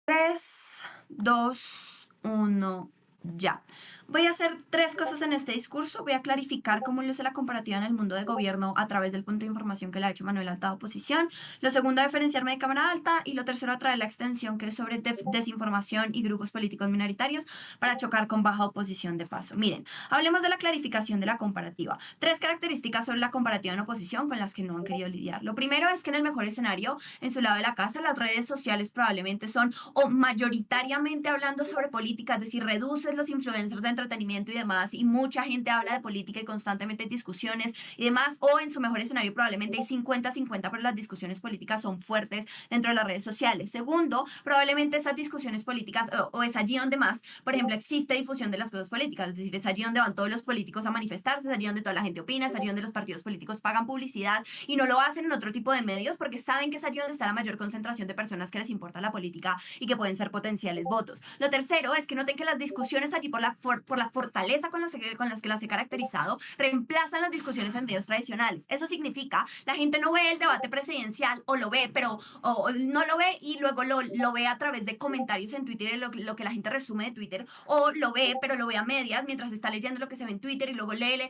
3, 2, 1, ya. Voy a hacer 3 cosas en este discurso. Voy a clarificar cómo luce la comparativa en el mundo de gobierno a través del punto de información que le ha hecho Manuel Alta de oposición. Lo segundo, a diferenciarme de Cámara Alta. Y lo tercero, a traer la extensión que es sobre desinformación y grupos políticos minoritarios para chocar con baja oposición de paso. Miren, hablemos de la clarificación de la comparativa. 3 características sobre la comparativa en oposición con las que no han querido lidiar. Lo primero es que en el mejor escenario, en su lado de la casa, las redes sociales probablemente son o mayoritariamente hablando sobre política, es decir, reduces los influencers de entretenimiento y demás, y mucha gente habla de política y constantemente hay discusiones y demás, o en su mejor escenario probablemente hay 50-50, pero las discusiones políticas son fuertes dentro de las redes sociales. Segundo, probablemente esas discusiones políticas o es allí donde más, por ejemplo, existe difusión de las cosas políticas, es decir, es allí donde van todos los políticos a manifestarse, es allí donde toda la gente opina, es allí donde los partidos políticos pagan publicidad y no lo hacen en otro tipo de medios porque saben que es allí donde está la mayor concentración de personas que les importa la política y que pueden ser potenciales votos. Lo tercero es que noten que las discusiones allí por la fortaleza con las que las he caracterizado reemplazan las discusiones en medios tradicionales. Eso significa la gente no ve el debate presidencial o lo ve, pero o no lo ve y luego lo ve a través de comentarios en Twitter, lo que la gente resume de Twitter, o lo ve, pero lo ve a medias mientras está leyendo lo que se ve en Twitter y luego lee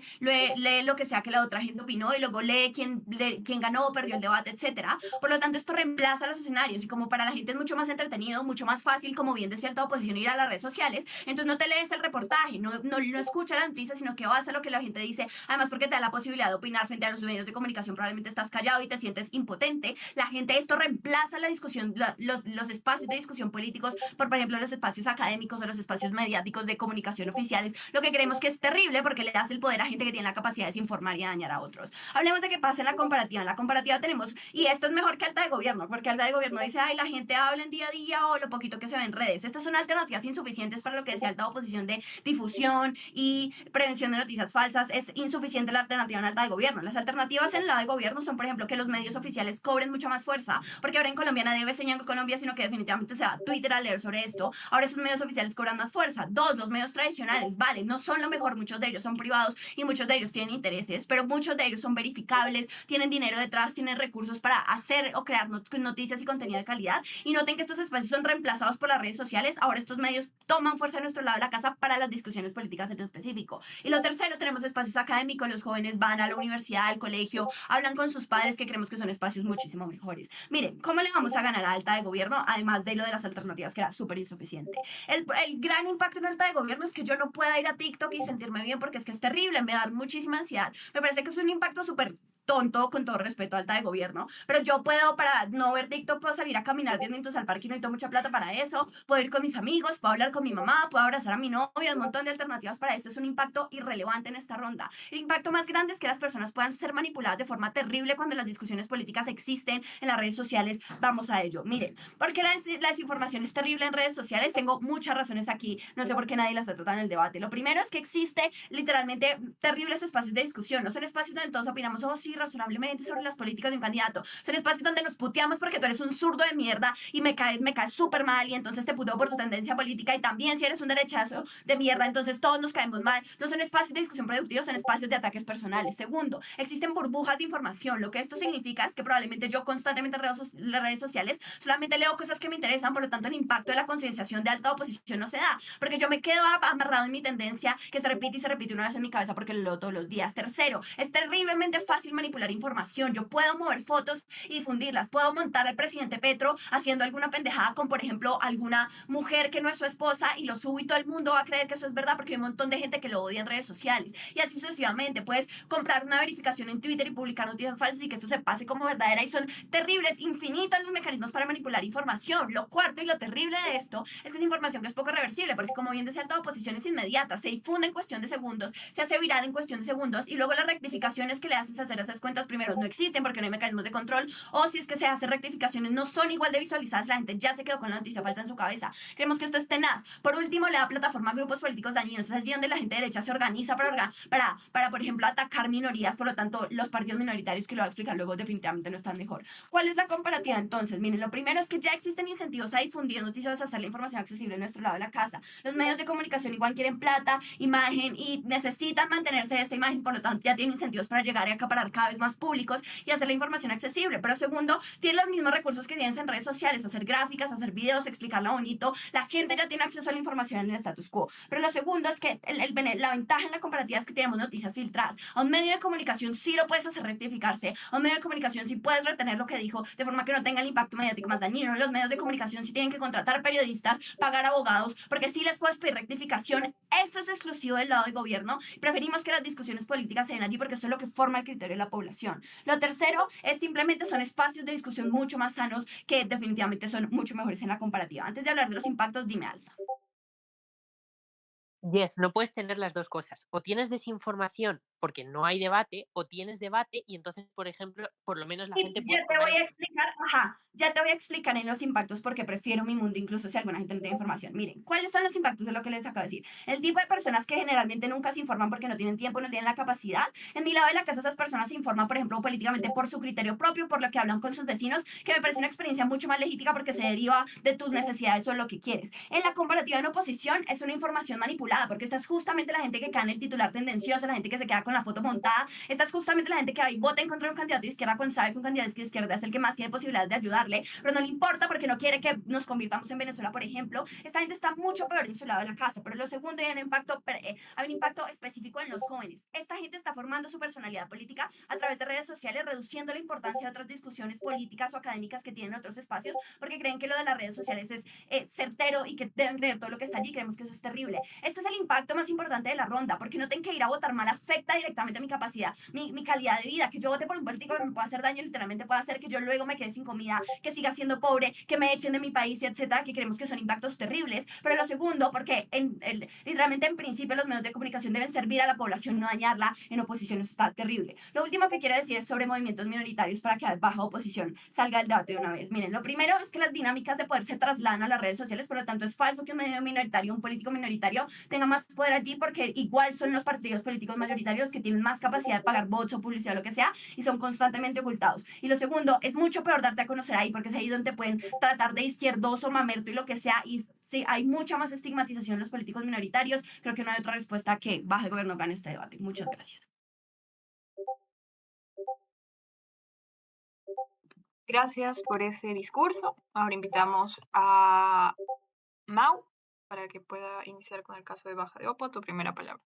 lo que sea que la otra gente opinó y luego lee quién ganó o perdió el debate, etcétera. Por lo tanto, esto reemplaza los escenarios y como para la gente es mucho más entretenido, mucho más fácil, como bien decía Alta Oposición, ir a las redes sociales, entonces no te lees el reportaje, no escuchas la noticia, sino que vas a lo que la gente dice, además porque te da la posibilidad de opinar frente a los medios de comunicación, probablemente estás callado y te sientes impotente. La gente, esto reemplaza la discusión, los espacios de discusión políticos por ejemplo, los espacios académicos o los espacios mediáticos de comunicación oficiales, lo que creemos que es terrible porque le das el poder a gente que tiene la capacidad de desinformar y dañar a otros. Hablemos de qué pasa en la comparativa. En la comparativa tenemos, y esto es mejor que Alta de Gobierno, porque Alta de Gobierno dice, ay, la gente habla en día a día o lo poquito que se ve en redes. Estas son alternativas insuficientes para lo que decía Alta Oposición de difusión y prevención de noticias falsas. Es insuficiente la alternativa en Alta de Gobierno. Las alternativas en la de Gobierno son, por ejemplo, que los medios oficiales cobren mucha más fuerza, porque ahora en Colombia nadie ve señal Colombia, sino que definitivamente se va a Twitter a leer sobre esto. Ahora esos medios oficiales cobran más fuerza. 2, los medios tradicionales, vale, no son lo mejor, muchos de ellos son privados y muchos de ellos tienen intereses, pero muchos de ellos son verificables, tienen dinero detrás, tienen recursos para hacer o crear noticias y contenido de calidad. Y noten que estos espacios son reemplazados por las redes sociales. Ahora estos medios toman fuerza a nuestro lado de la casa para las discusiones políticas en lo específico. Y lo tercero, tenemos espacios académicos. Los jóvenes van a la universidad, al colegio, hablan con sus padres, que creemos que son espacios muchísimo mejores. Miren, ¿cómo le vamos a ganar a Alta de Gobierno? Además de lo de las alternativas, que era súper insuficiente. El gran impacto en Alta de Gobierno es que yo no pueda ir a TikTok y sentirme bien porque es que es terrible, me da muchísima ansiedad. Me parece que es un impacto súper tonto, con todo respeto, Alta de Gobierno, pero yo puedo, para no ver TikTok, puedo salir a caminar 10 minutos al parque y no necesito mucha plata para eso, puedo ir con mis amigos, puedo hablar con mi mamá, puedo abrazar a mi novio, un montón de alternativas para eso. Es un impacto irrelevante en esta ronda. El impacto más grande es que las personas puedan ser manipuladas de forma terrible cuando las discusiones políticas existen en las redes sociales. Vamos a ello. Miren, porque la desinformación es terrible en redes sociales, tengo muchas razones aquí, no sé por qué nadie las ha tratado en el debate. Lo primero es que existe literalmente terribles espacios de discusión, no son espacios donde todos opinamos, oh sí, razonablemente sobre las políticas de un candidato, son espacios donde nos puteamos porque tú eres un zurdo de mierda y me caes súper mal y entonces te puteo por tu tendencia política, y también si eres un derechazo de mierda, entonces todos nos caemos mal. No son espacios de discusión productivos, son espacios de ataques personales. Segundo, existen burbujas de información. Lo que esto significa es que probablemente yo constantemente en las redes sociales solamente leo cosas que me interesan, por lo tanto el impacto de la concienciación de Alta Oposición no se da, porque yo me quedo amarrado en mi tendencia que se repite y se repite una vez en mi cabeza porque lo leo todos los días. Tercero, es terriblemente fácil manipular información. Yo puedo mover fotos y difundirlas, puedo montar al presidente Petro haciendo alguna pendejada con, por ejemplo, alguna mujer que no es su esposa y lo subo y todo el mundo va a creer que eso es verdad porque hay un montón de gente que lo odia en redes sociales, y así sucesivamente. Puedes comprar una verificación en Twitter y publicar noticias falsas y que esto se pase como verdadera, y son terribles, infinitos los mecanismos para manipular información. Lo cuarto y lo terrible de esto es que es información que es poco reversible, porque como bien decía Alta Oposición, es inmediata, se difunde en cuestión de segundos, se hace viral en cuestión de segundos, y luego las rectificaciones que le haces hacer a esas cuentas primero no existen porque no hay mecanismos de control, o si es que se hacen rectificaciones no son igual de visualizadas, la gente ya se quedó con la noticia falsa en su cabeza. Creemos que esto es tenaz. Por último, le da plataforma a grupos políticos dañinos. Es allí donde la gente derecha se organiza para, por ejemplo, atacar minorías. Por lo tanto, los partidos minoritarios, que lo voy a explicar luego, definitivamente no están mejor. ¿Cuál es la comparativa entonces? Miren, lo primero es que ya existen incentivos a difundir noticias, a hacer la información accesible en nuestro lado de la casa. Los medios de comunicación igual quieren plata, imagen, y necesitan mantenerse de esta imagen, por lo tanto ya tienen incentivos para llegar y acaparar cada cada vez más públicos y hacer la información accesible. Pero segundo, tienen los mismos recursos que tienes en redes sociales, hacer gráficas, hacer videos, explicarla bonito. La gente ya tiene acceso a la información en el status quo. Pero lo segundo es que la ventaja en la comparativa es que tenemos noticias filtradas. A un medio de comunicación sí lo puedes hacer rectificarse. A un medio de comunicación sí puedes retener lo que dijo de forma que no tenga el impacto mediático más dañino. Los medios de comunicación sí tienen que contratar periodistas, pagar abogados, porque sí les puedes pedir rectificación. Eso es exclusivo del lado del gobierno. Preferimos que las discusiones políticas se den allí porque eso es lo que forma el criterio de la población. Lo tercero es simplemente son espacios de discusión mucho más sanos que definitivamente son mucho mejores en la comparativa. Antes de hablar de los impactos, dime Alta. Yes, no puedes tener las dos cosas. O tienes desinformación porque no hay debate, o tienes debate y entonces, por ejemplo, por lo menos la gente puede Ya te voy a explicar, ya te voy a explicar en los impactos porque prefiero mi mundo, incluso si alguna gente no tiene información. Miren, ¿cuáles son los impactos de lo que les acabo de decir? El tipo de personas que generalmente nunca se informan porque no tienen tiempo, no tienen la capacidad. En mi lado de la casa, esas personas se informan, por ejemplo, políticamente por su criterio propio, por lo que hablan con sus vecinos, que me parece una experiencia mucho más legítima porque se deriva de tus necesidades o lo que quieres. En la comparativa en oposición es una información manipulada porque esta es justamente la gente que cae en el titular tendencioso, la gente que se queda con la foto montada. Esta es justamente la gente que va y vota en contra de un candidato de izquierda cuando sabe que un candidato de izquierda es el que más tiene posibilidades de ayudarle, pero no le importa porque no quiere que nos convirtamos en Venezuela, por ejemplo. Esta gente está mucho peor en su lado de la casa. Pero lo segundo, hay un impacto específico en los jóvenes. Esta gente está formando su personalidad política a través de redes sociales, reduciendo la importancia de otras discusiones políticas o académicas que tienen otros espacios, porque creen que lo de las redes sociales es certero y que deben creer todo lo que está allí. Creemos que eso es terrible. Este es el impacto más importante de la ronda, porque no tengo que ir a votar mal afecta directamente a mi capacidad, mi calidad de vida. Que yo vote por un político que me pueda hacer daño, literalmente puede hacer que yo luego me quede sin comida, que siga siendo pobre, que me echen de mi país, etcétera, que creemos que son impactos terribles. Pero lo segundo, porque literalmente en principio los medios de comunicación deben servir a la población, no dañarla. En oposición eso está terrible. Lo último que quiero decir es sobre movimientos minoritarios para que baja oposición salga el debate de una vez. Miren, lo primero es que las dinámicas de poder se trasladan a las redes sociales, por lo tanto es falso que un medio minoritario, un político minoritario tenga más poder allí, porque igual son los partidos políticos mayoritarios que tienen más capacidad de pagar votos o publicidad o lo que sea, y son constantemente ocultados. Y lo segundo, es mucho peor darte a conocer ahí, porque es ahí donde pueden tratar de izquierdoso, mamerto y lo que sea, y sí, hay mucha más estigmatización en los políticos minoritarios. Creo que no hay otra respuesta que baje gobierno gane este debate. Muchas gracias. Gracias por ese discurso. Ahora invitamos a Mau para que pueda iniciar con el caso de Baja de Opo. Tu primera palabra.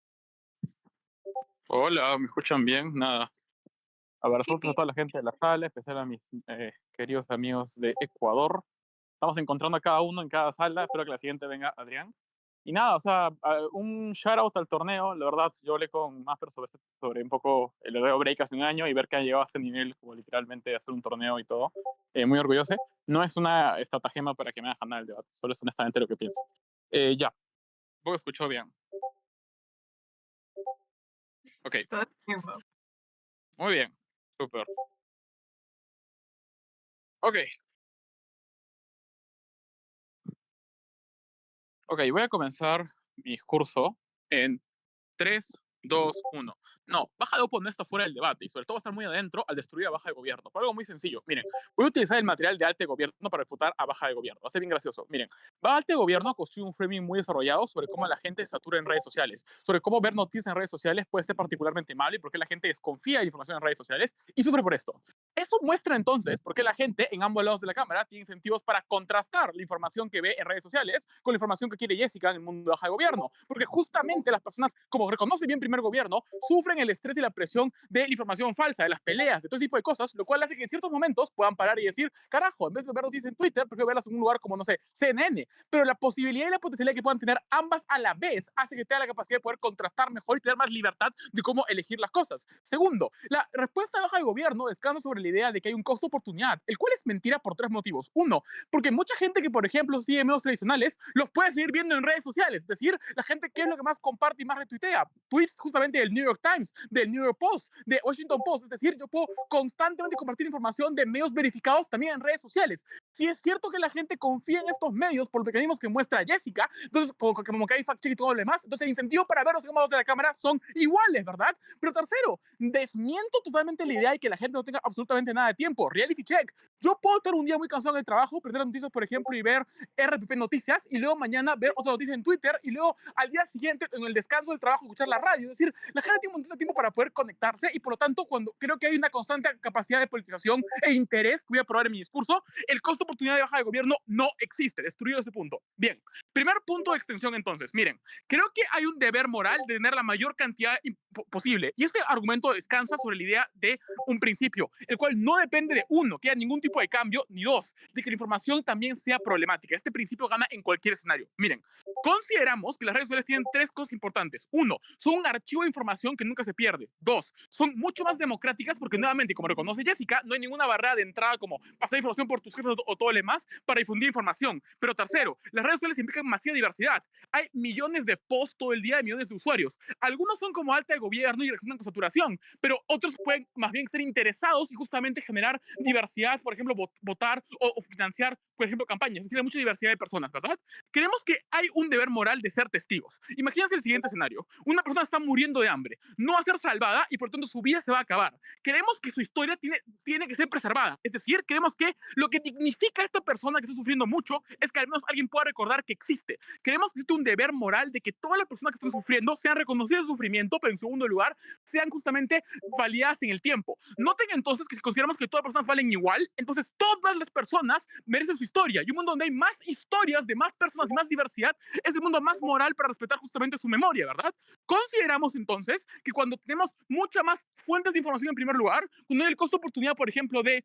Hola, ¿me escuchan bien? Nada. Abrazos Sí, a toda la gente de la sala, especial a mis queridos amigos de Ecuador. Estamos encontrando a cada uno en cada sala. Espero que la siguiente venga Adrián. Y nada, o sea, un shout out al torneo. La verdad, yo hablé con Master sobre un poco el Rio Break hace un año y ver que han llegado a este nivel, como literalmente hacer un torneo y todo. Muy orgulloso. No es una estratagema para que me hagan ganar el debate, solo es honestamente lo que pienso. Ya, vos escuchó bien. Ok, todo bien, Mau. muy bien, súper. Ok. Ok, voy a comenzar mi discurso en 3, 2, 1. No, Baja de Opo no está fuera del debate y sobre todo va a estar muy adentro al destruir a Baja de Gobierno. Por algo muy sencillo. Miren, voy a utilizar el material de Alta de Gobierno para refutar a Baja de Gobierno. Va a ser bien gracioso. Miren, Alta de Gobierno construye un framing muy desarrollado sobre cómo la gente se satura en redes sociales, sobre cómo ver noticias en redes sociales puede ser particularmente malo y por qué la gente desconfía de la información en redes sociales y sufre por esto. Eso muestra entonces por qué la gente en ambos lados de la cámara tiene incentivos para contrastar la información que ve en redes sociales con la información que quiere Jessica en el mundo de Baja de Gobierno. Porque justamente las personas, como reconoce bien Primer Gobierno, sufren el estrés y la presión de la información falsa, de las peleas, de todo tipo de cosas, lo cual hace que en ciertos momentos puedan parar y decir, carajo, en vez de ver noticias en Twitter, prefiero verlas en un lugar como, no sé, CNN. Pero la posibilidad y la potencialidad que puedan tener ambas a la vez hace que tenga la capacidad de poder contrastar mejor y tener más libertad de cómo elegir las cosas. Segundo, la respuesta de Baja de Gobierno descansa sobre la idea de que hay un costo de oportunidad, el cual es mentira por 3 motivos. Uno, porque mucha gente que, por ejemplo, sigue medios tradicionales, los puede seguir viendo en redes sociales. Es decir, la gente que es lo que más comparte y más retuitea. Tweets justamente del New York Times, del New York Post, de Washington Post. Es decir, yo puedo constantemente compartir información de medios verificados también en redes sociales. si es cierto que la gente confía en estos medios por los mecanismos que muestra Jessica, entonces como que hay fact-check y todo lo demás, entonces el incentivo para ver los llamados de la cámara son iguales, ¿verdad? Pero tercero, desmiento totalmente la idea de que la gente no tenga absolutamente nada de tiempo. Reality check. Yo puedo estar un día muy cansado en el trabajo, prender las noticias, por ejemplo, y ver RPP Noticias, y luego mañana ver otra noticia en Twitter, y luego al día siguiente, en el descanso del trabajo, escuchar la radio. Es decir, la gente tiene un montón de tiempo para poder conectarse, y por lo tanto, cuando creo que hay una constante capacidad de politización e interés, que voy a probar en mi discurso, el costo de oportunidad de baja de gobierno no existe. Destruido ese punto. Bien, primer punto de extensión entonces. Miren, creo que hay un deber moral de tener la mayor cantidad posible, y este argumento descansa sobre la idea de un principio, el cual no depende de uno, que haya ningún tipo de cambio, ni dos, de que la información también sea problemática. Este principio gana en cualquier escenario. Miren, consideramos que las redes sociales tienen tres cosas importantes. Uno, son un archivo de información que nunca se pierde. Dos, son mucho más democráticas porque nuevamente, como reconoce Jessica, no hay ninguna barrera de entrada como pasar información por tus jefes o todo lo demás para difundir información. Pero tercero, las redes sociales implican masiva diversidad. Hay millones de posts todo el día de millones de usuarios. Algunos son como alta de gobierno y reaccionan con saturación, pero otros pueden más bien ser interesados y justamente generar diversidad, por ejemplo, votar o financiar, por ejemplo, campañas. Es decir, hay mucha diversidad de personas, ¿verdad? Creemos que hay un deber moral de ser testigos. Imagínense el siguiente escenario. Una persona está muriendo de hambre, no va a ser salvada y por tanto su vida se va a acabar. Creemos que su historia tiene que ser preservada. Es decir, creemos que lo que dignifica a esta persona que está sufriendo mucho es que al menos alguien pueda recordar que existe. Creemos que existe un deber moral de que todas las personas que están sufriendo sean reconocidas su sufrimiento, pero en segundo lugar, sean justamente validadas en el tiempo. Noten entonces que si consideramos que todas las personas valen igual, entonces todas las personas merecen su historia. Y un mundo donde hay más historias de más personas y más diversidad es el mundo más moral para respetar justamente su memoria, ¿verdad? Consideramos entonces que cuando tenemos muchas más fuentes de información en primer lugar, cuando hay el costo de oportunidad, por ejemplo, de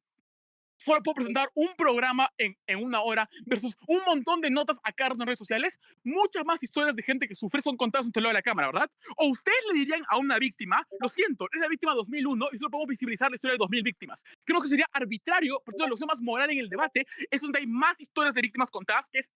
solo puedo presentar un programa en una hora versus un montón de notas a cada en redes sociales, muchas más historias de gente que sufre son contadas ante el lado de la cámara, ¿verdad? O ustedes le dirían a una víctima, lo siento, es la víctima 2001 y solo podemos visibilizar la historia de 2000 víctimas. Creo que sería arbitrario, por todo lo que sea más moral en el debate, es donde hay más historias de víctimas contadas, que es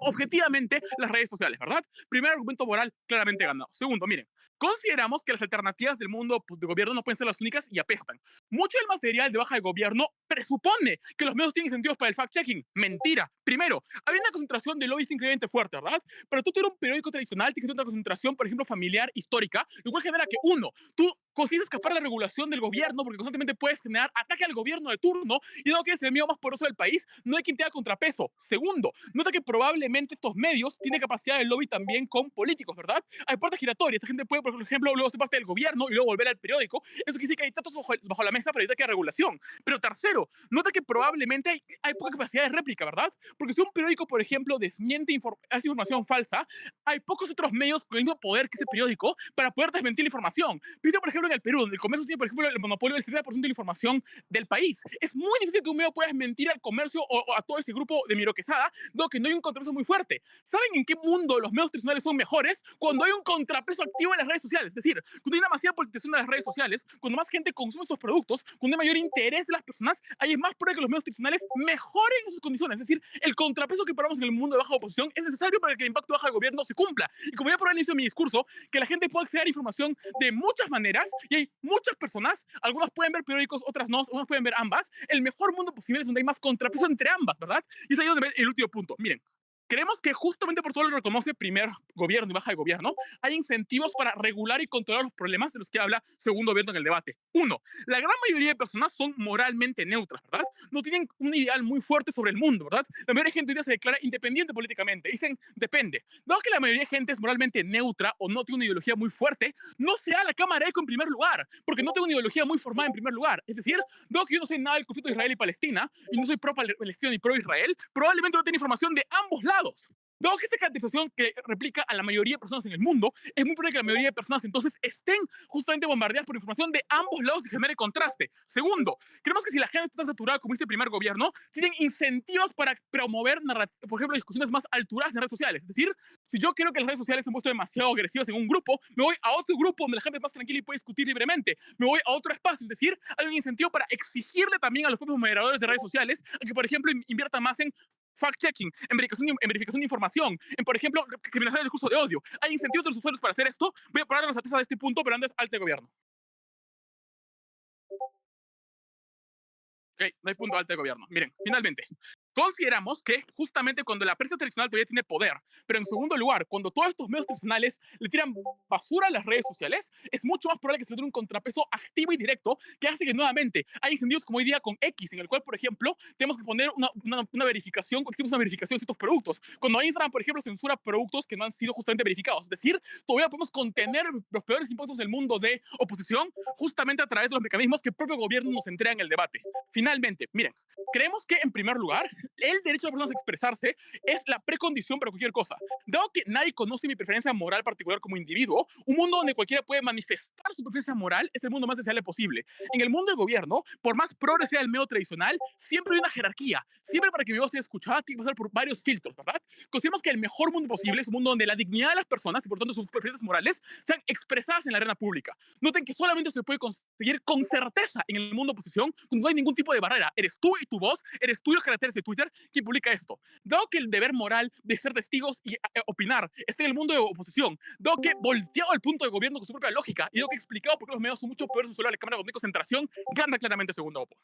objetivamente las redes sociales, ¿verdad? Primer argumento moral claramente ganado. Segundo, miren, consideramos que las alternativas del mundo de gobierno no pueden ser las únicas y apestan. Mucho del material de baja de gobierno presupone que los medios tienen incentivos para el fact-checking. Mentira. Primero, hay una concentración de lobbies increíblemente fuerte, ¿verdad? Pero tú tienes un periódico tradicional, tienes una concentración, por ejemplo, familiar, histórica, lo cual genera que, uno, tú consigues escapar de la regulación del gobierno porque constantemente puedes generar ataque al gobierno de turno y dado que es el enemigo más poderoso del país, no hay quien te haga contrapeso. Segundo, nota que probablemente estos medios tienen capacidad de lobby también con políticos, ¿verdad? Hay puertas giratorias. Esta gente puede, por ejemplo, luego ser parte del gobierno y luego volver al periódico. Eso quiere decir que hay datos bajo la mesa para evitar que haya regulación. Pero tercero, nota que probablemente hay poca capacidad de réplica, ¿verdad? Porque si un periódico, por ejemplo, desmiente hace información falsa, hay pocos otros medios con el mismo poder que ese periódico para poder desmentir la información. Piensa, por ejemplo, en el Perú, donde el comercio tiene, por ejemplo, el monopolio del 70% de la información del país. Es muy difícil que un medio pueda desmentir al comercio o a todo ese grupo de Miro Quesada, dado que no hay un contrapeso muy fuerte. ¿Saben en qué mundo los medios tradicionales son mejores? Cuando hay un contrapeso activo en las redes sociales. Es decir, cuando hay una masiva politización de las redes sociales, cuando más gente consume estos productos, cuando hay mayor interés de las personas, hay más probable que los medios tradicionales mejoren sus condiciones. Es decir, el contrapeso que paramos en el mundo de baja oposición es necesario para que el impacto de baja de gobierno se cumpla. Y como ya probé al inicio de mi discurso, que la gente pueda acceder a información de muchas maneras y hay muchas personas, algunas pueden ver periódicos, otras no, algunas pueden ver ambas. El mejor mundo posible es donde hay más contrapeso entre ambas, ¿verdad? Y es ahí donde ve el último punto. Miren, creemos que justamente por todo lo que reconoce primer gobierno y baja de gobierno, hay incentivos para regular y controlar los problemas de los que habla segundo gobierno en el debate. Uno, la gran mayoría de personas son moralmente neutras, ¿verdad? No tienen un ideal muy fuerte sobre el mundo, ¿verdad? La mayoría de gente hoy día se declara independiente políticamente. Dicen, depende. Dado que la mayoría de gente es moralmente neutra o no tiene una ideología muy fuerte, no se da la cámara eco en primer lugar, porque no tengo una ideología muy formada en primer lugar. Es decir, dado que yo no sé nada del conflicto de Israel y Palestina, y no soy pro-Palestina ni pro-Israel, probablemente no tenga información de ambos lados. Dado que esta caracterización que replica a la mayoría de personas en el mundo, es muy probable que la mayoría de personas entonces estén justamente bombardeadas por información de ambos lados y genere contraste. Segundo, creemos que si la gente está tan saturada como este primer gobierno, tienen incentivos para promover, por ejemplo, discusiones más alturas en redes sociales. Es decir, si yo quiero que las redes sociales se han puesto demasiado agresivas en un grupo, me voy a otro grupo donde la gente es más tranquila y puede discutir libremente. Me voy a otro espacio. Es decir, hay un incentivo para exigirle también a los propios moderadores de redes sociales a que, por ejemplo, inviertan más en fact-checking, en verificación de información, en, por ejemplo, criminalizar el discurso de odio. Hay incentivos de los usuarios para hacer esto. Voy a parar la certeza de este punto, pero antes, alto de gobierno. Ok, no hay punto alto de gobierno. Miren, finalmente, Consideramos que justamente cuando la prensa tradicional todavía tiene poder, pero en segundo lugar, cuando todos estos medios tradicionales le tiran basura a las redes sociales, es mucho más probable que se le dé un contrapeso activo y directo que hace que nuevamente hay incendios como hoy día con X, en el cual, por ejemplo, tenemos que poner una verificación, existe una verificación de ciertos productos. Cuando Instagram, por ejemplo, censura productos que no han sido justamente verificados. Es decir, todavía podemos contener los peores impuestos del mundo de oposición justamente a través de los mecanismos que el propio gobierno nos entrega en el debate. Finalmente, miren, creemos que en primer lugar, el derecho de las personas a expresarse es la precondición para cualquier cosa. Dado que nadie conoce mi preferencia moral particular como individuo, un mundo donde cualquiera puede manifestar su preferencia moral es el mundo más deseable posible. En el mundo del gobierno, por más progre sea el medio tradicional, siempre hay una jerarquía. Siempre para que mi voz sea escuchada tiene que pasar por varios filtros, ¿verdad? Consideramos que el mejor mundo posible es un mundo donde la dignidad de las personas y por tanto sus preferencias morales sean expresadas en la arena pública. Noten que solamente se puede conseguir con certeza en el mundo de oposición cuando no hay ningún tipo de barrera. Eres tú y tu voz, eres tú y los caracteres de Twitter quien publica esto. Dado que el deber moral de ser testigos y opinar está en el mundo de oposición, dado que volteado el punto de gobierno con su propia lógica y dado que explicado por qué los medios son mucho peores en solo la Cámara de Concentración, gana claramente segundo Opo.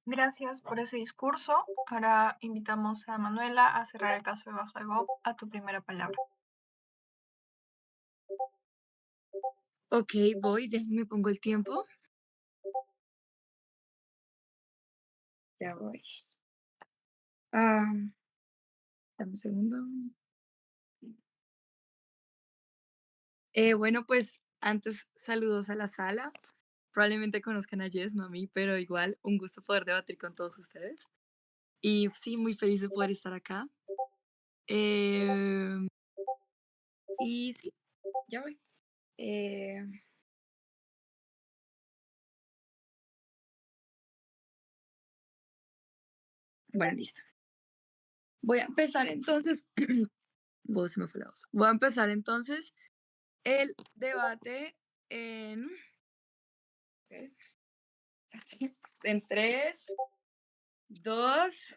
Gracias por ese discurso. Ahora invitamos a Manuela a cerrar el caso de Baja de Bob a tu primera palabra. Ok, voy, déjenme pongo el tiempo. Ya voy. Dame un segundo. Bueno, pues antes saludos a la sala. Probablemente conozcan a Jess, no a mí, pero igual un gusto poder debatir con todos ustedes. Y sí, muy feliz de poder estar acá. Y sí, ya voy. Bueno, listo. Voy a empezar entonces. Vos se me fue la voz. Voy a empezar entonces el debate en. En 3, 2,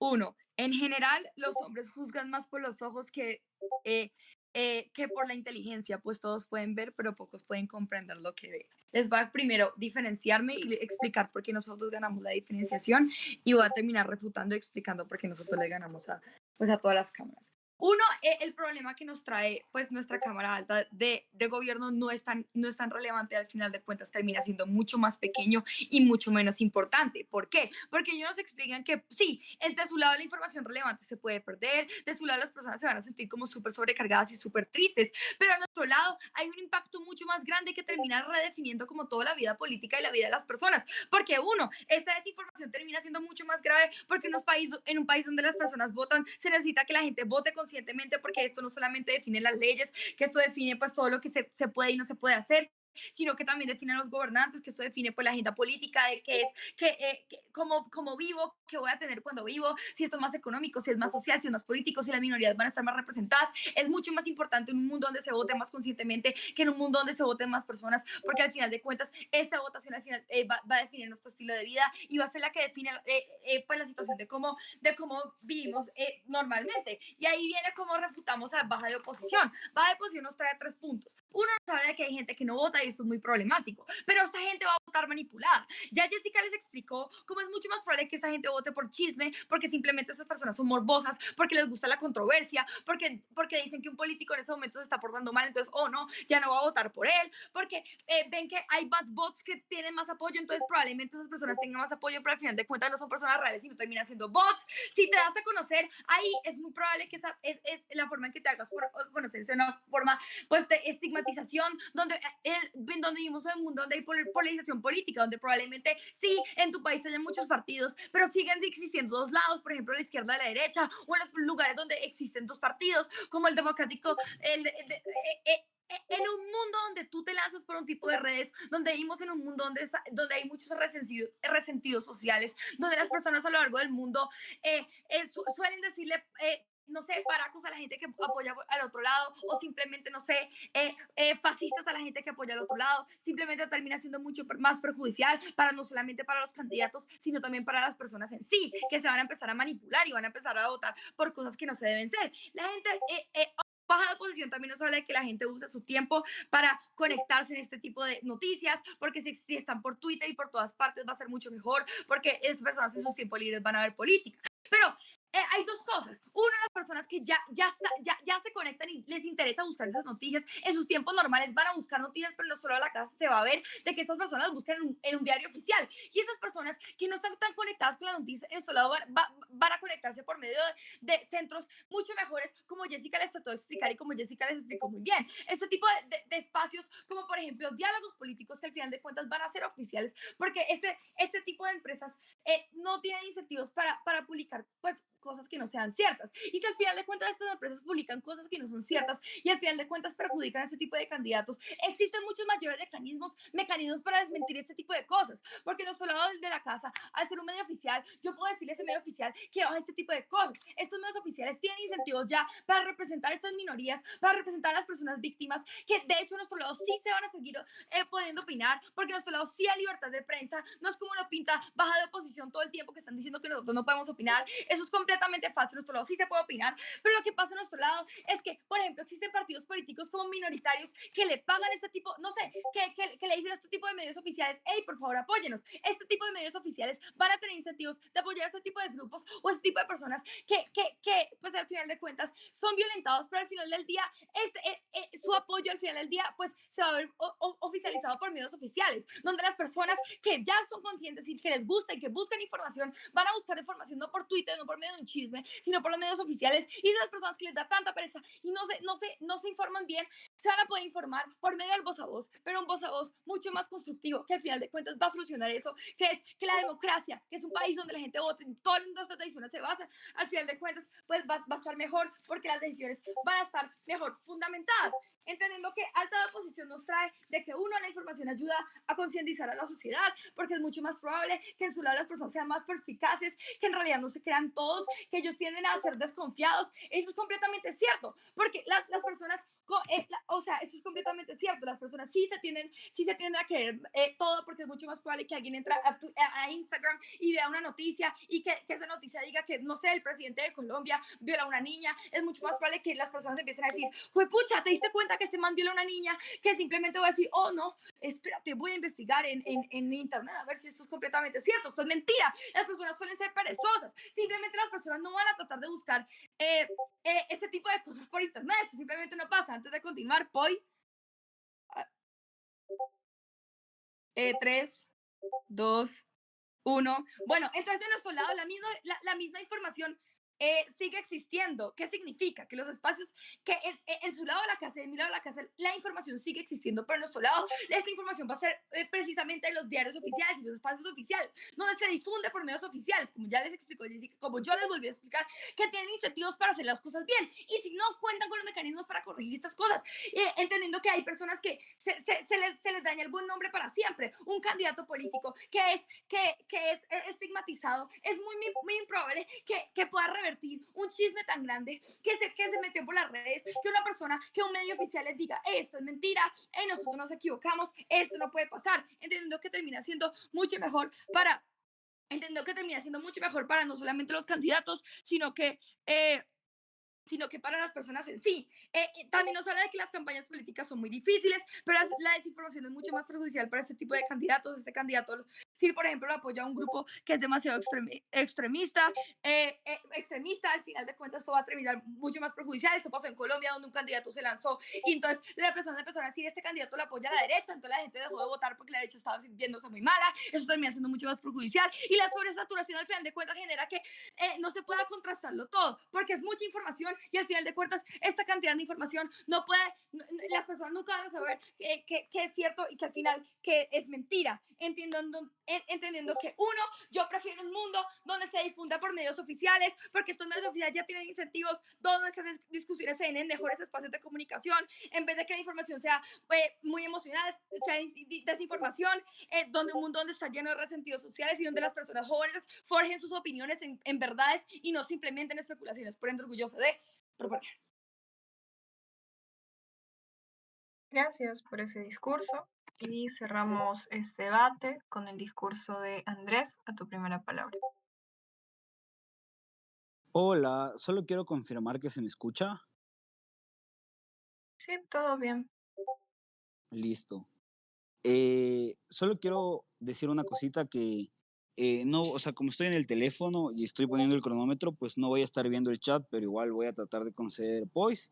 1. En general, los hombres juzgan más por los ojos que por la inteligencia, pues todos pueden ver, pero pocos pueden comprender lo que ven. Les voy a primero diferenciarme y explicar por qué nosotros ganamos la diferenciación y voy a terminar refutando y explicando por qué nosotros le ganamos pues a todas las cámaras. Uno, el problema que nos trae pues nuestra Cámara Alta de gobierno no es tan relevante, al final de cuentas termina siendo mucho más pequeño y mucho menos importante. ¿Por qué? Porque ellos nos explican que sí, de su lado la información relevante se puede perder, de su lado las personas se van a sentir como súper sobrecargadas y súper tristes, pero a nuestro lado hay un impacto mucho más grande que termina redefiniendo como toda la vida política y la vida de las personas, porque uno, esta desinformación termina siendo mucho más grave porque en un país donde las personas votan, se necesita que la gente vote conscientemente, porque esto no solamente define las leyes, que esto define pues todo lo que se puede y no se puede hacer, sino que también define a los gobernantes, que esto define pues la agenda política, de qué es, cómo vivo, qué voy a tener cuando vivo, si esto es más económico, si es más social, si es más político, si las minorías van a estar más representadas. Es mucho más importante en un mundo donde se vote más conscientemente que en un mundo donde se voten más personas, porque al final de cuentas esta votación al final va a definir nuestro estilo de vida y va a ser la que define pues la situación de cómo vivimos normalmente. Y ahí viene cómo refutamos a Baja de Oposición. Baja de Oposición nos trae 3 puntos. Uno, nos habla de que hay gente que no vota y eso es muy problemático, pero esta gente va a votar manipulada. Ya Jessica les explicó cómo es mucho más probable que esta gente vote por chisme, porque simplemente esas personas son morbosas, porque les gusta la controversia, porque dicen que un político en ese momento se está portando mal, entonces, no, ya no va a votar por él, porque ven que hay más bots que tienen más apoyo, entonces probablemente esas personas tengan más apoyo, pero al final de cuentas no son personas reales, sino terminan siendo bots. Si te das a conocer, ahí es muy probable que esa es la forma en que te hagas conocer, sea una forma pues de estigmatización, donde vivimos en un mundo donde hay polarización política, donde probablemente sí, en tu país hay muchos partidos, pero siguen existiendo 2 lados, por ejemplo, la izquierda y la derecha, o en los lugares donde existen 2 partidos, como el democrático, en un mundo donde tú te lanzas por un tipo de redes, donde vivimos en un mundo donde hay muchos resentidos sociales, donde las personas a lo largo del mundo suelen decirle no sé, paracos a la gente que apoya al otro lado, o simplemente, no sé, fascistas a la gente que apoya al otro lado. Simplemente termina siendo mucho más perjudicial no solamente para los candidatos, sino también para las personas en sí, que se van a empezar a manipular y van a empezar a votar por cosas que no se deben ser. La gente baja de oposición también nos habla de que la gente usa su tiempo para conectarse en este tipo de noticias, porque si están por Twitter y por todas partes va a ser mucho mejor, porque esas personas en sus tiempos libres van a ver política. Pero hay dos cosas. Una, las personas que ya se conectan y les interesa buscar esas noticias en sus tiempos normales van a buscar noticias, pero no solo a la casa se va a ver de que estas personas buscan en un diario oficial. Y esas personas que no están tan conectadas con la noticia en su lado van a conectarse por medio de centros mucho mejores, como Jessica les trató de explicar y como Jessica les explicó muy bien. Este tipo de espacios, como por ejemplo diálogos políticos, que al final de cuentas van a ser oficiales, porque este tipo de empresas no tienen incentivos para publicar pues cosas que no sean ciertas. Y si al final de cuentas estas empresas publican cosas que no son ciertas y al final de cuentas perjudican a este tipo de candidatos, existen muchos mayores mecanismos para desmentir este tipo de cosas. Porque no solo de la casa, al ser un medio oficial, yo puedo decirle a ese medio oficial que baja este tipo de cosas. Estos medios oficiales tienen incentivos ya para representar estas minorías, para representar a las personas víctimas, que de hecho a nuestro lado sí se van a seguir pudiendo opinar, porque a nuestro lado sí hay libertad de prensa, no es como lo pinta baja de oposición todo el tiempo que están diciendo que nosotros no podemos opinar. Eso es completamente falso. A nuestro lado sí se puede opinar, pero lo que pasa a nuestro lado es que, por ejemplo, existen partidos políticos como minoritarios que le pagan este tipo, no sé, que le dicen a este tipo de medios oficiales, hey, por favor, apóyenos. Este tipo de medios oficiales van a tener incentivos de apoyar a este tipo de grupos o este tipo de personas que pues al final de cuentas son violentados, pero al final del día su apoyo al final del día pues se va a ver oficializado por medios oficiales, donde las personas que ya son conscientes y que les gusta y que buscan información van a buscar información no por Twitter, no por medio de un chisme, sino por los medios oficiales. Y esas personas que les da tanta pereza y no se informan bien, se van a poder informar por medio del voz a voz, pero un voz a voz mucho más constructivo, que al final de cuentas va a solucionar eso, que es que la democracia, que es un país donde la gente vota, en todas nuestras tradiciones se basan, al final de cuentas pues va a estar mejor, porque las decisiones van a estar mejor fundamentadas, entendiendo que alta oposición nos trae de que uno, la información ayuda a concientizar a la sociedad, porque es mucho más probable que en su lado las personas sean más perspicaces, que en realidad no se crean todos, que ellos tienden a ser desconfiados. Eso es completamente cierto, porque las personas, o sea, esto es completamente cierto, las personas sí se tienden a creer todo, porque es mucho más probable que alguien entre a Instagram y vea una noticia y que esa noticia diga que, no sé, el presidente de Colombia viola a una niña. Es mucho más probable que las personas empiecen a decir, fue pucha, ¿te diste cuenta que este man viola a una niña? Que simplemente voy a decir, oh no, espérate, voy a investigar en internet a ver si esto es completamente cierto, esto es mentira. Las personas suelen ser perezosas, simplemente las personas no van a tratar de buscar este tipo de cosas por internet, esto simplemente no pasa. Antes de continuar, voy 3, 2, 1. Bueno, entonces de nuestro lado la misma información sigue existiendo. ¿Qué significa? Que los espacios, que en su lado de la casa, en mi lado de la casa, la información sigue existiendo, pero en nuestro lado esta información va a ser precisamente en los diarios oficiales y los espacios oficiales, donde se difunde por medios oficiales, como ya les explicó Jessica, como yo les volví a explicar, que tienen incentivos para hacer las cosas bien, y si no cuentan con los mecanismos para corregir estas cosas, entendiendo que hay personas que se les daña el buen nombre para siempre. Un candidato político que es estigmatizado, es muy improbable que pueda revertir un chisme tan grande que se metió por las redes, que una persona, que un medio oficial les diga, esto es mentira, nosotros nos equivocamos, esto no puede pasar, entendiendo que termina siendo mucho mejor para, no solamente los candidatos, sino que para las personas en sí. También nos habla de que las campañas políticas son muy difíciles, pero la desinformación es mucho más perjudicial para este tipo de candidatos. Este candidato, si por ejemplo lo apoya a un grupo que es demasiado extremista, al final de cuentas esto va a terminar mucho más perjudicial. Esto pasó en Colombia, donde un candidato se lanzó y entonces las personas empezaron a decir, este candidato lo apoya a la derecha, entonces la gente dejó de votar porque la derecha estaba sintiéndose muy mala. Eso termina siendo mucho más perjudicial, y la sobresaturación al final de cuentas genera que no se pueda contrastarlo todo, porque es mucha información y al final de cuentas esta cantidad de información no puede, las personas nunca van a saber que es cierto y que al final que es mentira, entendiendo que uno, yo prefiero un mundo donde se difunda por medios oficiales, porque estos medios oficiales ya tienen incentivos donde estas discusiones se den en mejores espacios de comunicación, en vez de que la información sea muy emocional, sea desinformación, donde un mundo donde está lleno de resentidos sociales y donde las personas jóvenes forjen sus opiniones en verdades y no simplemente en especulaciones. Por ende, orgullosa de proponer. Gracias por ese discurso y cerramos este debate con el discurso de Andrés. A tu primera palabra. Hola, solo quiero confirmar que se me escucha. Sí, todo bien. Listo. Solo quiero decir una cosita que no, o sea, como estoy en el teléfono y estoy poniendo el cronómetro, pues no voy a estar viendo el chat, pero igual voy a tratar de conceder poise.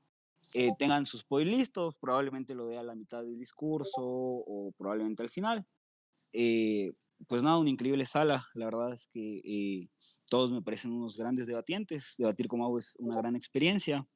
Tengan sus poise listos, probablemente lo dé a la mitad del discurso o probablemente al final. Eh, pues nada, una increíble sala. La verdad es que todos me parecen unos grandes debatientes. Debatir como hago es una gran experiencia.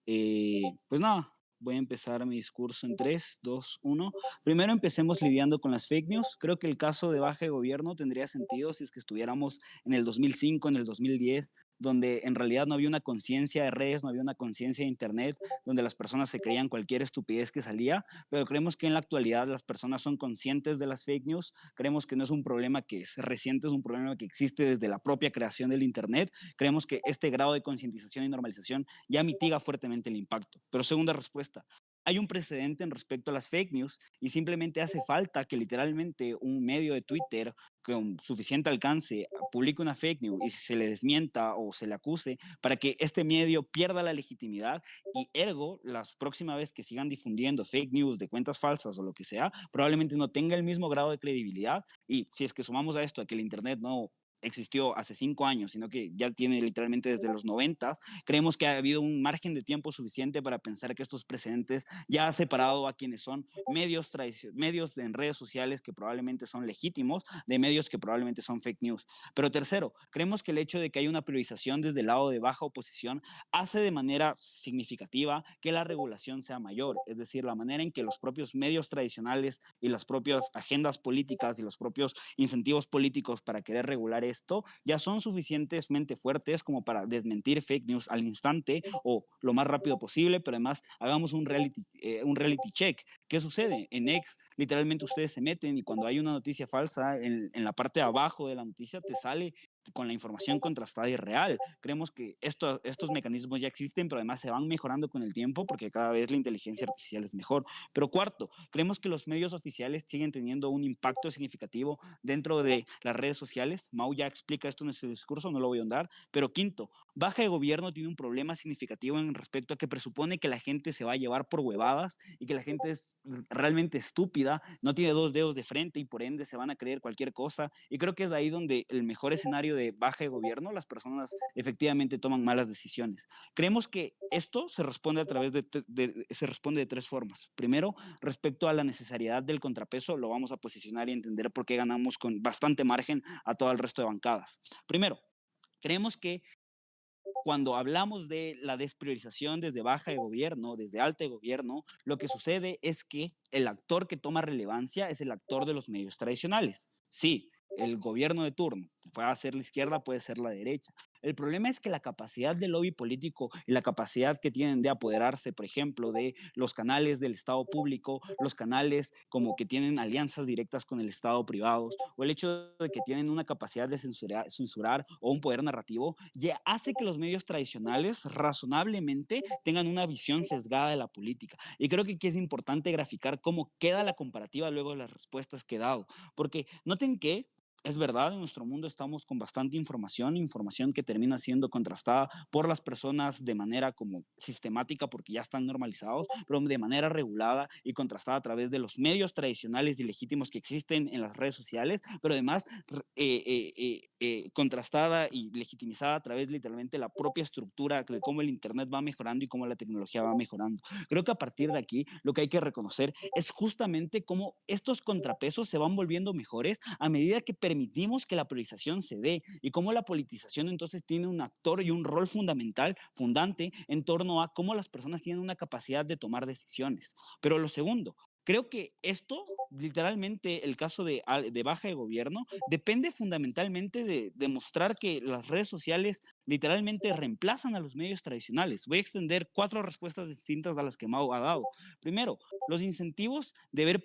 Pues nada, voy a empezar mi discurso en 3, 2, 1. Primero empecemos lidiando con las fake news. Creo que el caso de baja de gobierno tendría sentido si es que estuviéramos en el 2005, en el 2010, donde en realidad no había una conciencia de redes, no había una conciencia de Internet, donde las personas se creían cualquier estupidez que salía, pero creemos que en la actualidad las personas son conscientes de las fake news, creemos que no es un problema que es reciente, es un problema que existe desde la propia creación del Internet, creemos que este grado de concientización y normalización ya mitiga fuertemente el impacto. Pero segunda respuesta, hay un precedente en respecto a las fake news y simplemente hace falta que literalmente un medio de Twitter con suficiente alcance publique una fake news y se le desmienta o se le acuse para que este medio pierda la legitimidad y ergo las próximas veces que sigan difundiendo fake news de cuentas falsas o lo que sea, probablemente no tenga el mismo grado de credibilidad y si es que sumamos a esto a que el Internet no existió hace 5 años, sino que ya tiene literalmente desde los 90, creemos que ha habido un margen de tiempo suficiente para pensar que estos precedentes ya ha separado a quienes son medios en redes sociales que probablemente son legítimos de medios que probablemente son fake news. Pero tercero, creemos que el hecho de que hay una priorización desde el lado de baja oposición hace de manera significativa que la regulación sea mayor, es decir, la manera en que los propios medios tradicionales y las propias agendas políticas y los propios incentivos políticos para querer regular esto ya son suficientemente fuertes como para desmentir fake news al instante o lo más rápido posible, pero además hagamos un reality check. ¿Qué sucede? En X literalmente ustedes se meten y cuando hay una noticia falsa, en la parte de abajo de la noticia te sale con la información contrastada y real. Creemos que estos mecanismos ya existen, pero además se van mejorando con el tiempo porque cada vez la inteligencia artificial es mejor. Pero cuarto, creemos que los medios oficiales siguen teniendo un impacto significativo dentro de las redes sociales. Mau ya explica esto en su discurso, no lo voy a ahondar. Pero quinto, baja de gobierno tiene un problema significativo en respecto a que presupone que la gente se va a llevar por huevadas y que la gente es realmente estúpida, no tiene dos dedos de frente y por ende se van a creer cualquier cosa. Y creo que es ahí donde el mejor escenario de baja de gobierno, las personas efectivamente toman malas decisiones. Creemos que esto se responde a través se responde de tres formas. Primero, respecto a la necesidad del contrapeso, lo vamos a posicionar y entender por qué ganamos con bastante margen a todo el resto de bancadas. Primero, creemos que cuando hablamos de la despriorización desde baja de gobierno, desde alta de gobierno, lo que sucede es que el actor que toma relevancia es el actor de los medios tradicionales. Sí, el gobierno de turno puede ser la izquierda, puede ser la derecha. El problema es que la capacidad del lobby político y la capacidad que tienen de apoderarse, por ejemplo, de los canales del Estado público, los canales como que tienen alianzas directas con el Estado privados, o el hecho de que tienen una capacidad de censurar o un poder narrativo, ya hace que los medios tradicionales razonablemente tengan una visión sesgada de la política. Y creo que aquí es importante graficar cómo queda la comparativa luego de las respuestas que he dado, porque noten que es verdad, en nuestro mundo estamos con bastante información que termina siendo contrastada por las personas de manera como sistemática porque ya están normalizados, pero de manera regulada y contrastada a través de los medios tradicionales y legítimos que existen en las redes sociales, pero además contrastada y legitimizada a través literalmente de la propia estructura de cómo el Internet va mejorando y cómo la tecnología va mejorando. Creo que a partir de aquí lo que hay que reconocer es justamente cómo estos contrapesos se van volviendo mejores a medida que permitimos que la priorización se dé y cómo la politización entonces tiene un actor y un rol fundante en torno a cómo las personas tienen una capacidad de tomar decisiones. Pero lo segundo, creo que esto, literalmente, el caso de baja de gobierno, depende fundamentalmente de demostrar que las redes sociales literalmente reemplazan a los medios tradicionales. Voy a extender 4 respuestas distintas a las que Mau ha dado. Primero, los incentivos de ver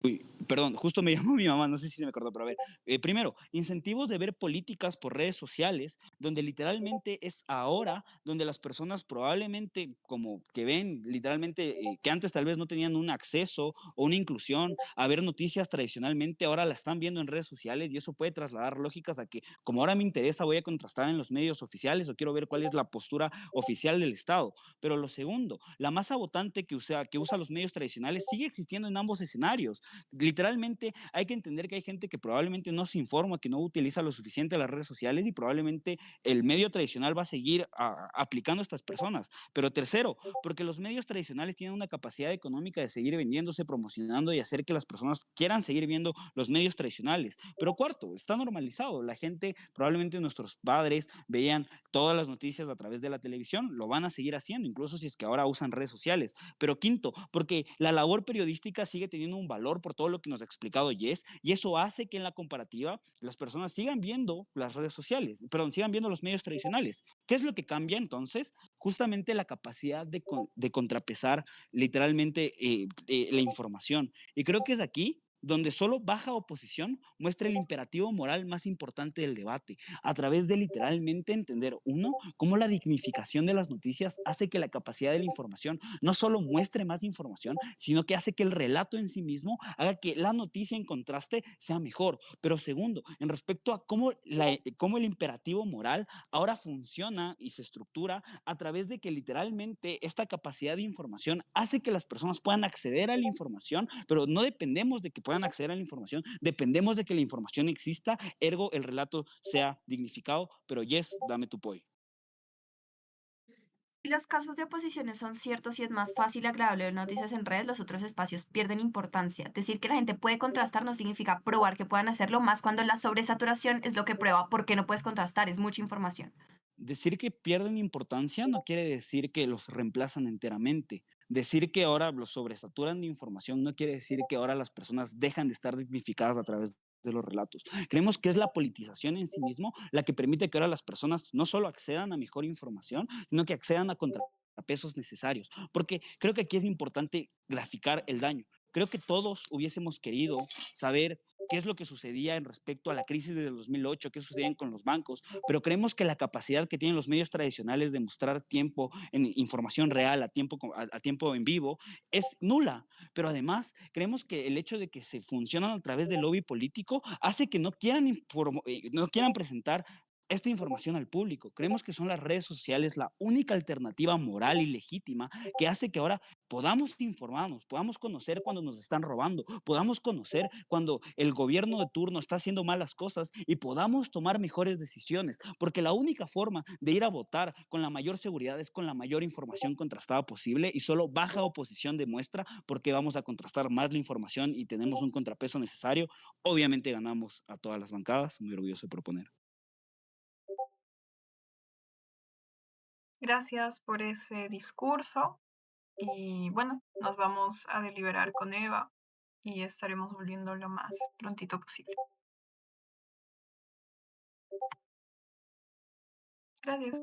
Uy, perdón, justo me llamó mi mamá, no sé si se me acordó, pero a ver, primero, incentivos de ver políticas por redes sociales, donde literalmente es ahora donde las personas probablemente como que ven literalmente que antes tal vez no tenían un acceso o una inclusión a ver noticias tradicionalmente, ahora la están viendo en redes sociales y eso puede trasladar lógicas a que como ahora me interesa voy a contrastar en los medios oficiales o quiero ver cuál es la postura oficial del Estado. Pero lo segundo, la masa votante que usa los medios tradicionales sigue existiendo en ambos escenarios. Literalmente hay que entender que hay gente que probablemente no se informa, que no utiliza lo suficiente las redes sociales y probablemente el medio tradicional va a seguir aplicando a estas personas. Pero tercero, porque los medios tradicionales tienen una capacidad económica de seguir vendiéndose, promocionando y hacer que las personas quieran seguir viendo los medios tradicionales. Pero cuarto, está normalizado. La gente, probablemente nuestros padres veían todas las noticias a través de la televisión, lo van a seguir haciendo, incluso si es que ahora usan redes sociales. Pero quinto, porque la labor periodística sigue teniendo un valor por todo lo que nos ha explicado Jess, y eso hace que en la comparativa las personas sigan viendo las redes sociales, perdón, sigan viendo los medios tradicionales. ¿Qué es lo que cambia entonces? Justamente la capacidad de contrapesar literalmente la información. Y creo que es aquí donde solo baja oposición muestra el imperativo moral más importante del debate, a través de literalmente entender, uno, cómo la dignificación de las noticias hace que la capacidad de la información no solo muestre más información, sino que hace que el relato en sí mismo haga que la noticia en contraste sea mejor. Pero segundo, en respecto a cómo el imperativo moral ahora funciona y se estructura a través de que literalmente esta capacidad de información hace que las personas puedan acceder a la información, pero no dependemos de que puedan acceder a la información, dependemos de que la información exista, ergo el relato sea dignificado. Pero Yes, dame tu poi. Si los casos de oposiciones son ciertos y es más fácil y agradable ver noticias en redes, los otros espacios pierden importancia. Decir que la gente puede contrastar no significa probar que puedan hacerlo, más cuando la sobresaturación es lo que prueba por qué no puedes contrastar, es mucha información. Decir que pierden importancia no quiere decir que los reemplazan enteramente. Decir que ahora los sobresaturan de información no quiere decir que ahora las personas dejan de estar dignificadas a través de los relatos. Creemos que es la politización en sí mismo la que permite que ahora las personas no solo accedan a mejor información, sino que accedan a contrapesos necesarios. Porque creo que aquí es importante graficar el daño. Creo que todos hubiésemos querido saber qué es lo que sucedía en respecto a la crisis del 2008, qué sucedía con los bancos, pero creemos que la capacidad que tienen los medios tradicionales de mostrar tiempo en información real a tiempo en vivo es nula. Pero además creemos que el hecho de que se funcionan a través del lobby político hace que no quieran presentar esta información al público. Creemos que son las redes sociales la única alternativa moral y legítima que hace que ahora podamos informarnos, podamos conocer cuando nos están robando, podamos conocer cuando el gobierno de turno está haciendo malas cosas y podamos tomar mejores decisiones, porque la única forma de ir a votar con la mayor seguridad es con la mayor información contrastada posible, y solo baja oposición demuestra por qué vamos a contrastar más la información y tenemos un contrapeso necesario. Obviamente ganamos a todas las bancadas, muy orgulloso de proponer. Gracias por ese discurso y bueno, nos vamos a deliberar con Eva y estaremos volviendo lo más prontito posible. Gracias.